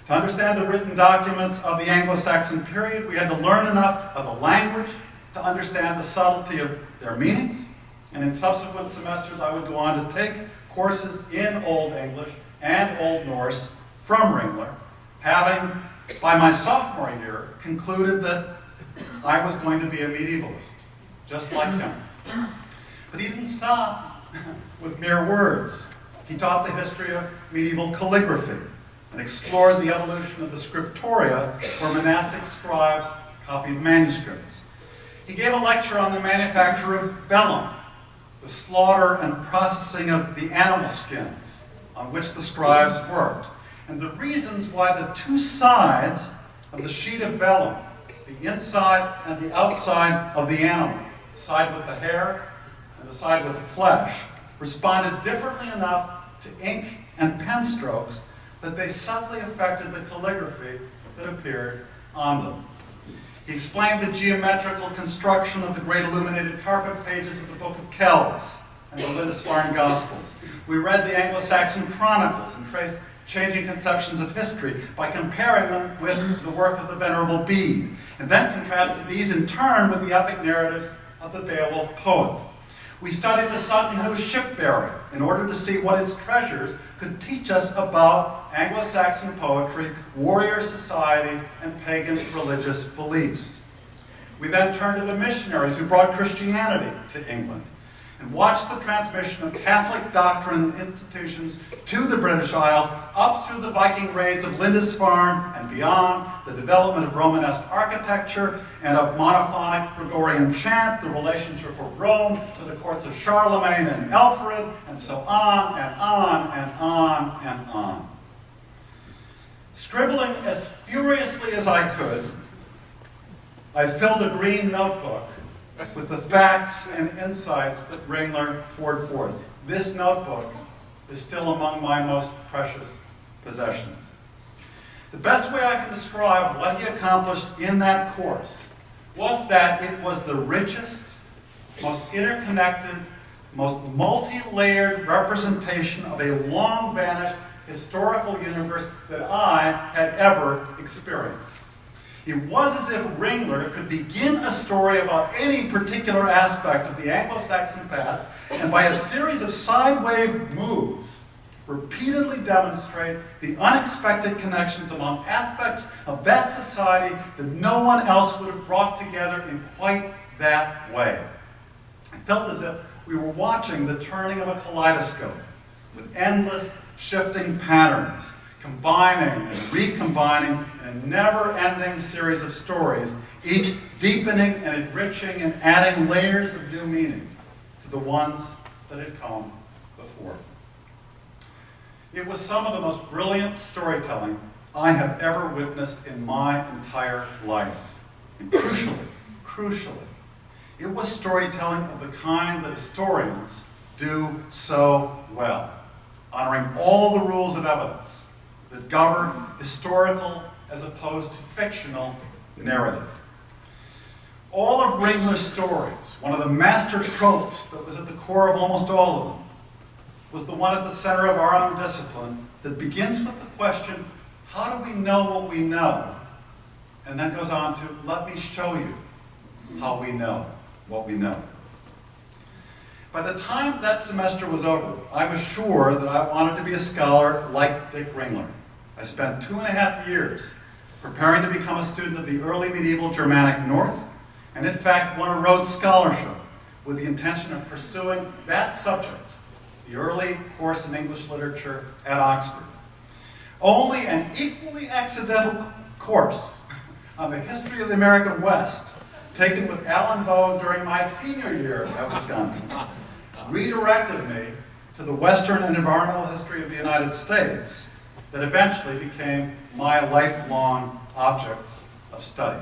To understand the written documents of the Anglo-Saxon period, we had to learn enough of the language to understand the subtlety of their meanings. And in subsequent semesters, I would go on to take courses in Old English and Old Norse from Ringler, having, by my sophomore year, concluded that I was going to be a medievalist, just like him. But he didn't stop with mere words. He taught the history of medieval calligraphy and explored the evolution of the scriptoria where monastic scribes copied manuscripts. He gave a lecture on the manufacture of vellum, the slaughter and processing of the animal skins on which the scribes worked, and the reasons why the two sides of the sheet of vellum, the inside and the outside of the animal, the side with the hair and the side with the flesh, responded differently enough to ink and pen strokes that they subtly affected the calligraphy that appeared on them. He explained the geometrical construction of the great illuminated carpet pages of the Book of Kells and the Lindisfarne Gospels. We read the Anglo-Saxon Chronicles and traced changing conceptions of history by comparing them with the work of the Venerable Bede, and then contrasted these in turn with the epic narratives of the Beowulf poet. We studied the Sutton Hoo shipbuilding in order to see what its treasures could teach us about Anglo-Saxon poetry, warrior society, and pagan religious beliefs. We then turned to the missionaries who brought Christianity to England and watched the transmission of Catholic doctrine and institutions to the British Isles up through the Viking raids of Lindisfarne and beyond, the development of Romanesque architecture and of monophonic Gregorian chant, the relationship of Rome to the courts of Charlemagne and Alfred, and so on and on and on and on. Scribbling as furiously as I could, I filled a green notebook with the facts and insights that Ringler poured forth. This notebook is still among my most precious possessions. The best way I can describe what he accomplished in that course was that it was the richest, most interconnected, most multi-layered representation of a long-vanished historical universe that I had ever experienced. It was as if Ringler could begin a story about any particular aspect of the Anglo-Saxon past, and by a series of side-wave moves, repeatedly demonstrate the unexpected connections among aspects of that society that no one else would have brought together in quite that way. I felt as if we were watching the turning of a kaleidoscope with endless shifting patterns, combining and recombining in a never-ending series of stories, each deepening and enriching and adding layers of new meaning to the ones that had come before. It was some of the most brilliant storytelling I have ever witnessed in my entire life. And crucially, it was storytelling of the kind that historians do so well, honoring all the rules of evidence that govern historical as opposed to fictional narrative. All of Ringler's stories, one of the master tropes that was at the core of almost all of them, was the one at the center of our own discipline that begins with the question, how do we know what we know? And then goes on to, let me show you how we know what we know. By the time that semester was over, I was sure that I wanted to be a scholar like Dick Ringler. I spent 2.5 years preparing to become a student of the early medieval Germanic North, and in fact won a Rhodes Scholarship with the intention of pursuing that subject, the early course in English literature at Oxford. Only an equally accidental course on the history of the American West, taken with Alan Bowe during my senior year at Wisconsin, redirected me to the Western and environmental history of the United States that eventually became my lifelong objects of study.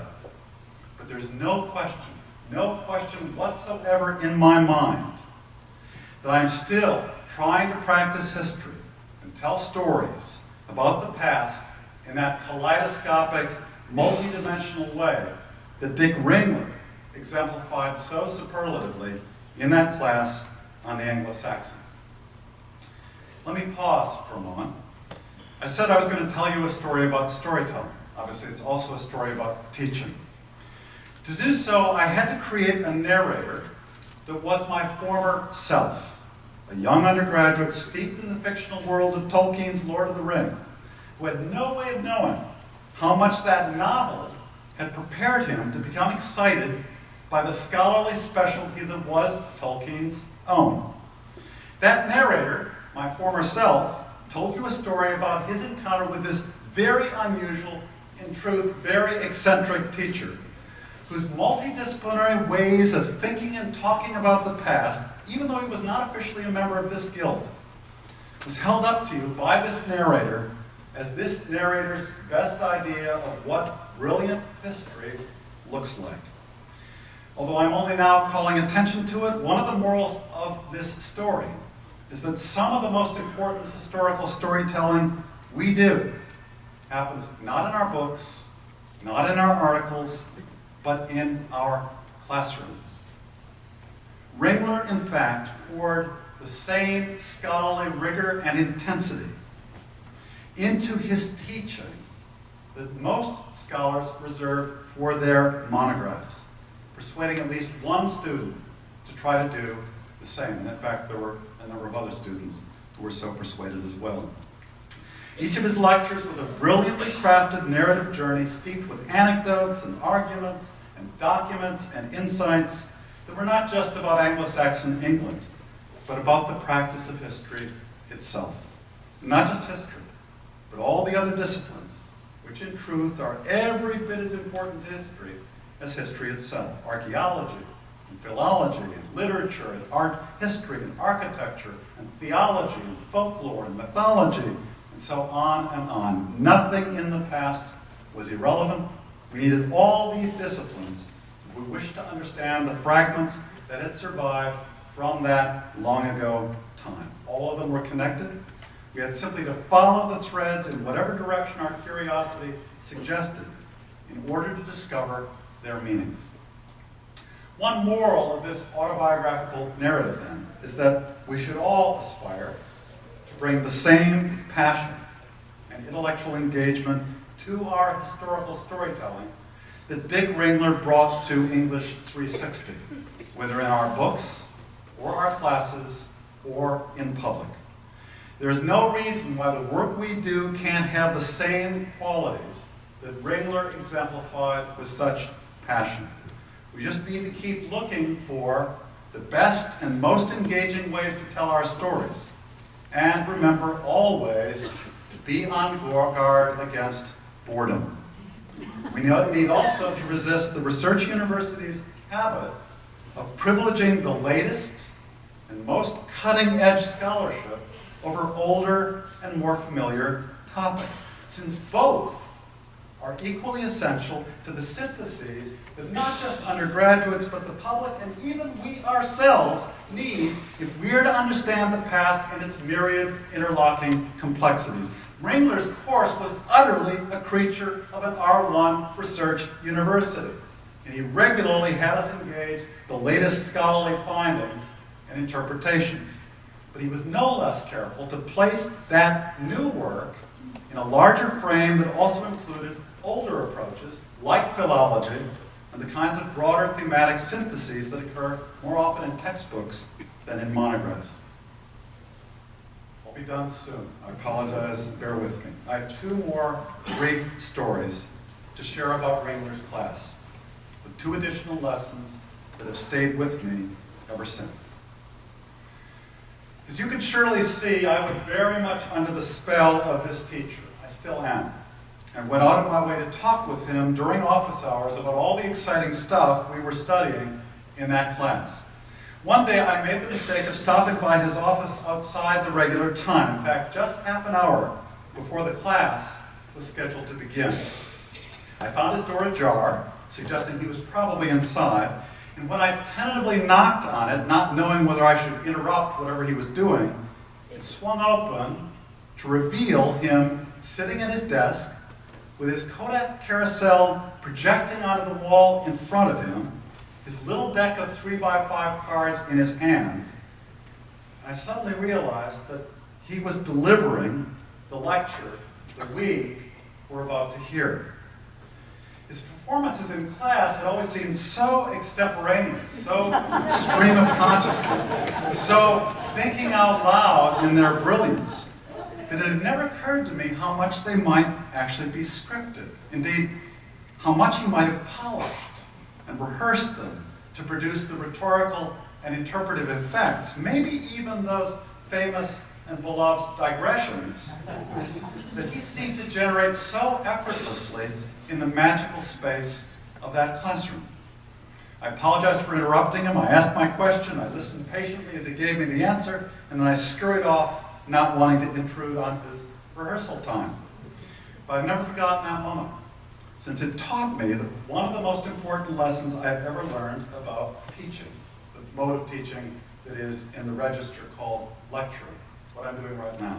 But there's no question whatsoever in my mind that I am still trying to practice history and tell stories about the past in that kaleidoscopic, multidimensional way that Dick Ringler exemplified so superlatively in that class on the Anglo-Saxons. Let me pause for a moment. I said I was going to tell you a story about storytelling. Obviously, it's also a story about teaching. To do so, I had to create a narrator that was my former self, a young undergraduate steeped in the fictional world of Tolkien's Lord of the Rings, who had no way of knowing how much that novel had prepared him to become excited by the scholarly specialty that was Tolkien's own. That narrator, my former self, told you a story about his encounter with this very unusual, in truth, very eccentric teacher, whose multidisciplinary ways of thinking and talking about the past, even though he was not officially a member of this guild, was held up to you by this narrator as this narrator's best idea of what brilliant history looks like. Although I'm only now calling attention to it, one of the morals of this story is that some of the most important historical storytelling we do happens not in our books, not in our articles, but in our classrooms. Ringler, in fact, poured the same scholarly rigor and intensity into his teaching that most scholars reserve for their monographs, persuading at least one student to try to do the same. And in fact, there were a number of other students who were so persuaded as well. Each of his lectures was a brilliantly crafted narrative journey steeped with anecdotes and arguments and documents and insights that were not just about Anglo-Saxon England, but about the practice of history itself. And not just history, but all the other disciplines, which in truth are every bit as important to history as history itself. Archaeology, and philology, and literature, and art history, and architecture, and theology, and folklore, and mythology, and so on and on. Nothing in the past was irrelevant. We needed all these disciplines if we wished to understand the fragments that had survived from that long ago time. All of them were connected. We had simply to follow the threads in whatever direction our curiosity suggested in order to discover their meanings. One moral of this autobiographical narrative, then, is that we should all aspire to bring the same passion and intellectual engagement to our historical storytelling that Dick Ringler brought to English 360, whether in our books, or our classes, or in public. There is no reason why the work we do can't have the same qualities that Ringler exemplified with such passion. We just need to keep looking for the best and most engaging ways to tell our stories. And remember always to be on guard against boredom. We need also to resist the research university's habit of privileging the latest and most cutting-edge scholarship over older and more familiar topics, since both are equally essential to the syntheses that not just undergraduates, but the public and even we ourselves need if we are to understand the past and its myriad interlocking complexities. Ringler's course was utterly a creature of an R1 research university, and he regularly had us engage the latest scholarly findings and interpretations. But he was no less careful to place that new work in a larger frame that also included older approaches, like philology, and the kinds of broader thematic syntheses that occur more often in textbooks than in monographs. I'll be done soon. I apologize, bear with me. I have two more brief stories to share about Ringler's class, with two additional lessons that have stayed with me ever since. As you can surely see, I was very much under the spell of this teacher. I still am. And went out of my way to talk with him during office hours about all the exciting stuff we were studying in that class. One day I made the mistake of stopping by his office outside the regular time. In fact, just half an hour before the class was scheduled to begin. I found his door ajar, suggesting he was probably inside, and when I tentatively knocked on it, not knowing whether I should interrupt whatever he was doing, it swung open to reveal him sitting at his desk with his Kodak carousel projecting onto the wall in front of him, his little deck of 3x5 cards in his hand. I suddenly realized that he was delivering the lecture that we were about to hear. His performances in class had always seemed so extemporaneous, so stream of consciousness, so thinking out loud in their brilliance, that it had never occurred to me how much they might actually be scripted. Indeed, how much he might have polished and rehearsed them to produce the rhetorical and interpretive effects, maybe even those famous and beloved digressions that he seemed to generate so effortlessly in the magical space of that classroom. I apologized for interrupting him. I asked my question. I listened patiently as he gave me the answer, and then I scurried off, not wanting to intrude on his rehearsal time. But I've never forgotten that moment, since it taught me that one of the most important lessons I've ever learned about teaching, the mode of teaching that is in the register called lecturing, what I'm doing right now.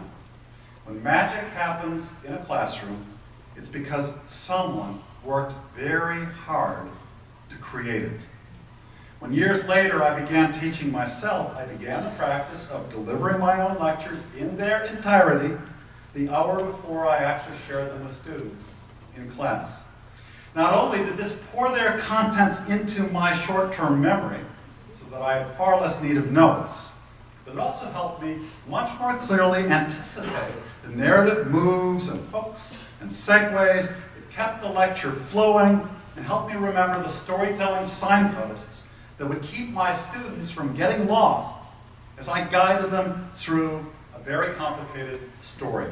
When magic happens in a classroom, it's because someone worked very hard to create it. When years later I began teaching myself, I began the practice of delivering my own lectures in their entirety the hour before I actually shared them with students in class. Not only did this pour their contents into my short-term memory, so that I had far less need of notes, but it also helped me much more clearly anticipate the narrative moves and hooks and segues. It kept the lecture flowing and helped me remember the storytelling signposts that would keep my students from getting lost as I guided them through a very complicated story.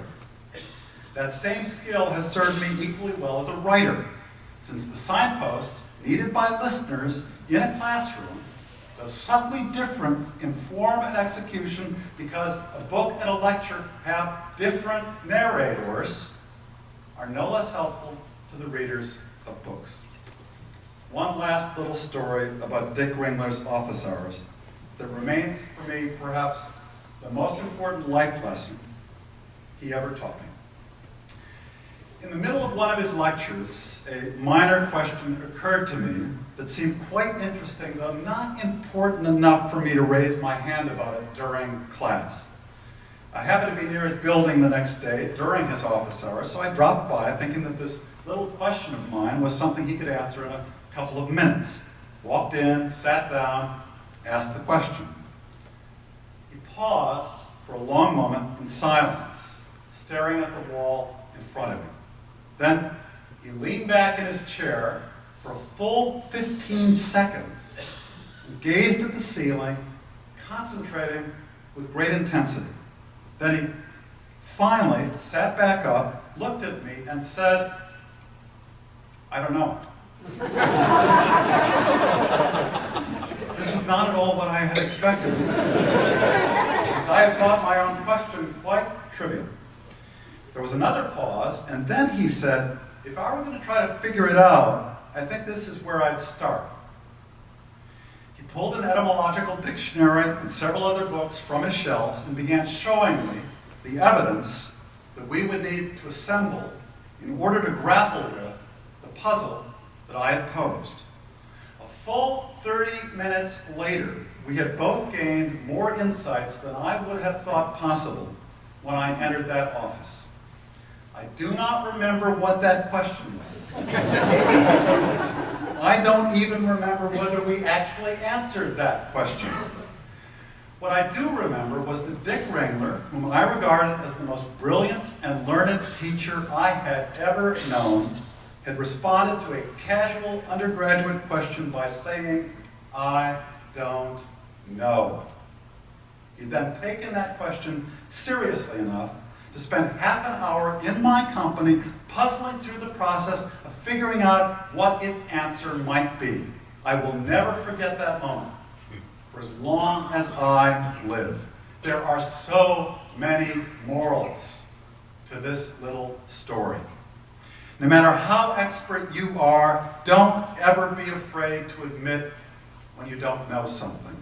That same skill has served me equally well as a writer, since the signposts needed by listeners in a classroom, though subtly different in form and execution because a book and a lecture have different narrators, are no less helpful to the readers of books. One last little story about Dick Ringler's office hours that remains for me perhaps the most important life lesson he ever taught me. In the middle of one of his lectures, a minor question occurred to me that seemed quite interesting, though not important enough for me to raise my hand about it during class. I happened to be near his building the next day during his office hours, so I dropped by thinking that this little question of mine was something he could answer in a couple of minutes. Walked in, sat down, asked the question. He paused for a long moment in silence, staring at the wall in front of him. Then he leaned back in his chair for a full 15 seconds and gazed at the ceiling, concentrating with great intensity. Then he finally sat back up, looked at me, and said, "I don't know." This was not at all what I had expected, because I had thought my own question quite trivial. There was another pause, and then he said, "If I were going to try to figure it out, I think this is where I'd start." He pulled an etymological dictionary and several other books from his shelves and began showing me the evidence that we would need to assemble in order to grapple with the puzzle that I had posed. A full 30 minutes later, we had both gained more insights than I would have thought possible when I entered that office. I do not remember what that question was. I don't even remember whether we actually answered that question. What I do remember was that Dick Ringler, whom I regarded as the most brilliant and learned teacher I had ever known, had responded to a casual undergraduate question by saying, "I don't know." He'd then taken that question seriously enough to spend half an hour in my company puzzling through the process of figuring out what its answer might be. I will never forget that moment for as long as I live. There are so many morals to this little story. No matter how expert you are, don't ever be afraid to admit when you don't know something.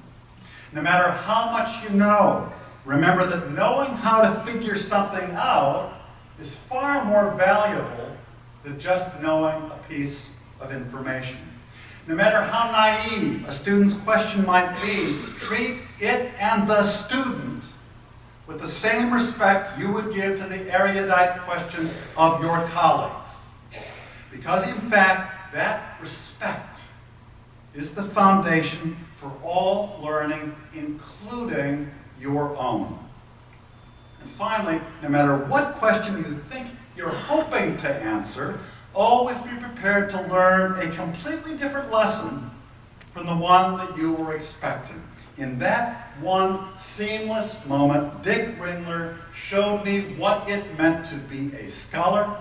No matter how much you know, remember that knowing how to figure something out is far more valuable than just knowing a piece of information. No matter how naive a student's question might be, treat it and the student with the same respect you would give to the erudite questions of your colleagues. Because in fact, that respect is the foundation for all learning, including your own. And finally, no matter what question you think you're hoping to answer, always be prepared to learn a completely different lesson from the one that you were expecting. In that one seamless moment, Dick Ringler showed me what it meant to be a scholar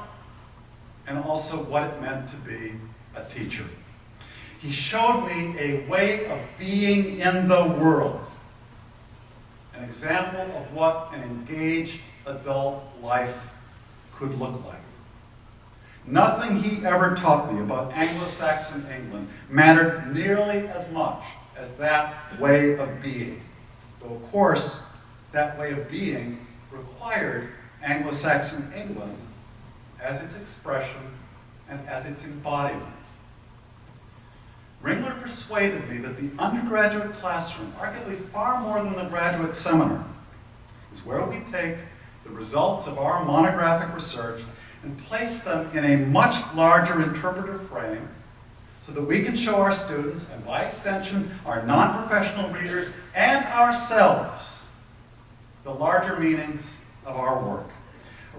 and also what it meant to be a teacher. He showed me a way of being in the world, an example of what an engaged adult life could look like. Nothing he ever taught me about Anglo-Saxon England mattered nearly as much as that way of being. Though, of course, that way of being required Anglo-Saxon England as its expression and as its embodiment. Ringler persuaded me that the undergraduate classroom, arguably far more than the graduate seminar, is where we take the results of our monographic research and place them in a much larger interpretive frame so that we can show our students, and by extension, our non-professional readers and ourselves, the larger meanings of our work.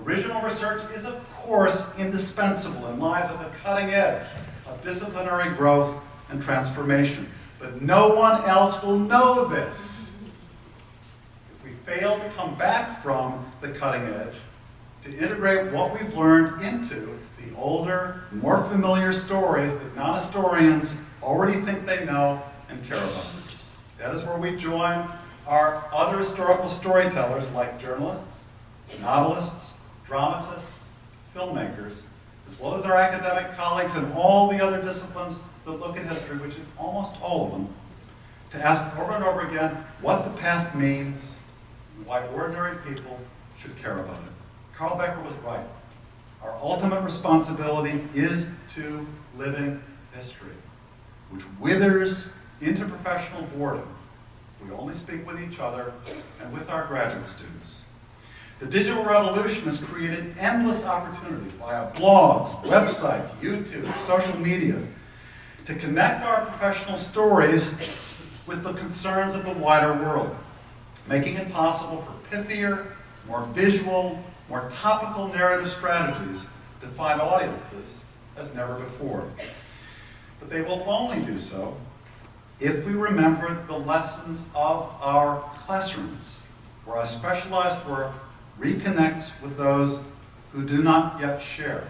Original research is, of course, indispensable and lies at the cutting edge of disciplinary growth and transformation. But no one else will know this. If we fail to come back from the cutting edge, to integrate what we've learned into the older, more familiar stories that non-historians already think they know and care about. That is where we join our other historical storytellers like journalists, novelists, dramatists, filmmakers, as well as our academic colleagues in all the other disciplines that look at history, which is almost all of them, to ask over and over again what the past means and why ordinary people should care about it. Carl Becker was right. Our ultimate responsibility is to living history, which withers into professional boredom if we only speak with each other and with our graduate students. The digital revolution has created endless opportunities via blogs, websites, YouTube, social media, to connect our professional stories with the concerns of the wider world, making it possible for pithier, more visual, more topical narrative strategies to find audiences as never before. But they will only do so if we remember the lessons of our classrooms, where our specialized work reconnects with those who do not yet share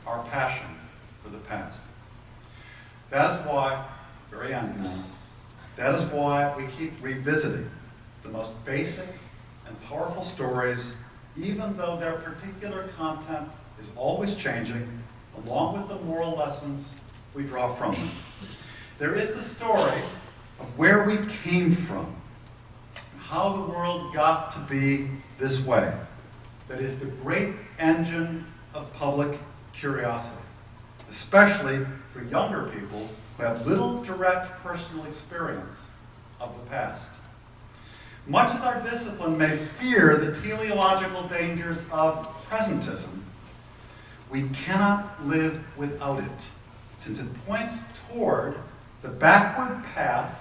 our passion for the past. That is why, very end now, that is why we keep revisiting the most basic and powerful stories, even though their particular content is always changing, along with the moral lessons we draw from them. There is the story of where we came from, and how the world got to be this way, that is the great engine of public curiosity, especially for younger people who have little direct personal experience of the past. Much as our discipline may fear the teleological dangers of presentism, we cannot live without it, since it points toward the backward path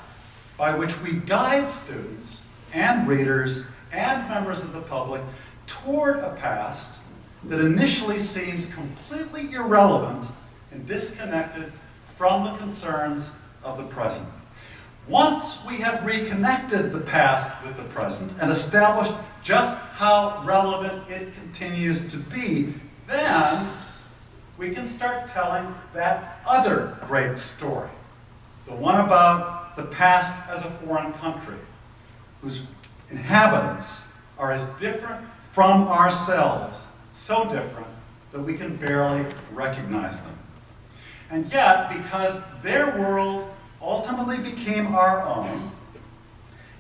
by which we guide students and readers and members of the public toward a past that initially seems completely irrelevant and disconnected from the concerns of the present. Once we have reconnected the past with the present and established just how relevant it continues to be, then we can start telling that other great story, the one about the past as a foreign country, whose inhabitants are as different from ourselves, so different that we can barely recognize them. And yet, because their world ultimately became our own,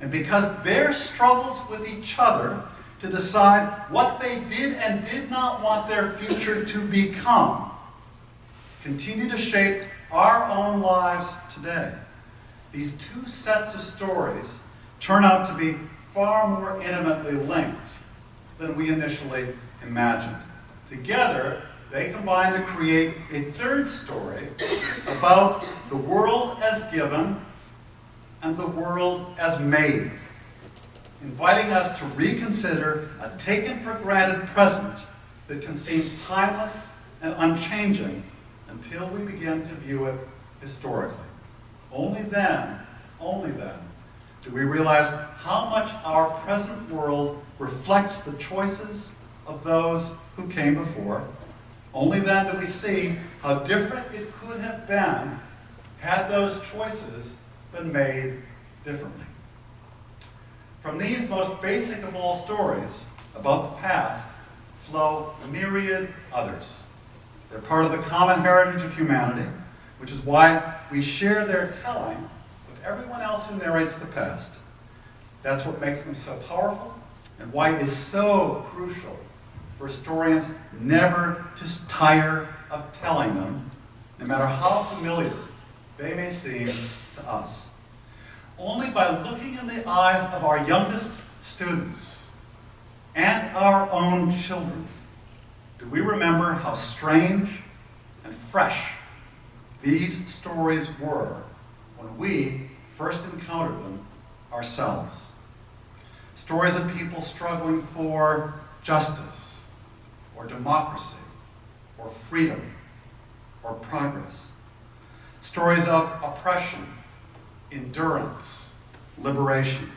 and because their struggles with each other to decide what they did and did not want their future to become continue to shape our own lives today, these two sets of stories turn out to be far more intimately linked than we initially imagined. Together, they combine to create a third story about the world as given and the world as made, inviting us to reconsider a taken-for-granted present that can seem timeless and unchanging until we begin to view it historically. Only then do we realize how much our present world reflects the choices of those who came before. Only then do we see how different it could have been had those choices been made differently. From these most basic of all stories about the past flow myriad others. They're part of the common heritage of humanity, which is why we share their telling with everyone else who narrates the past. That's what makes them so powerful and why it is so crucial for historians never to tire of telling them, no matter how familiar they may seem to us. Only by looking in the eyes of our youngest students and our own children do we remember how strange and fresh these stories were when we first encountered them ourselves. Stories of people struggling for justice, or democracy, or freedom, or progress. Stories of oppression, endurance, liberation.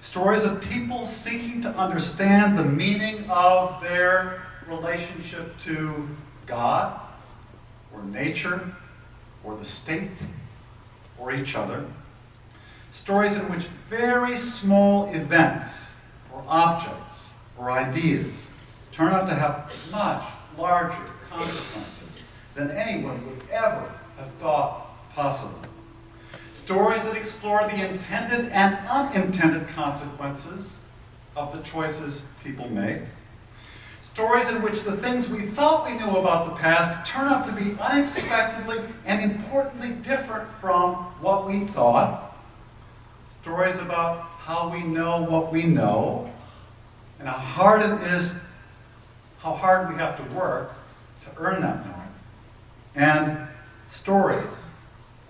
Stories of people seeking to understand the meaning of their relationship to God, or nature, or the state, or each other. Stories in which very small events, or objects, or ideas turn out to have much larger consequences than anyone would ever have thought possible. Stories that explore the intended and unintended consequences of the choices people make. Stories in which the things we thought we knew about the past turn out to be unexpectedly and importantly different from what we thought. Stories about how we know what we know and how hard we have to work to earn that knowing. And stories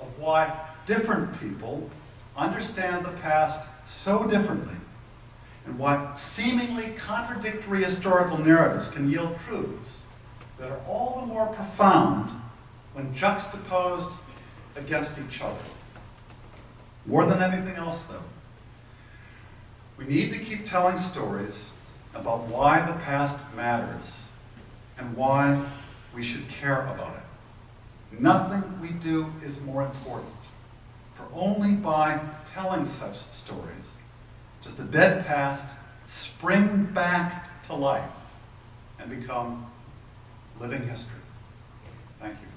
of why different people understand the past so differently, and why seemingly contradictory historical narratives can yield truths that are all the more profound when juxtaposed against each other. More than anything else, though, we need to keep telling stories about why the past matters and why we should care about it. Nothing we do is more important, for only by telling such stories does the dead past spring back to life and become living history. Thank you.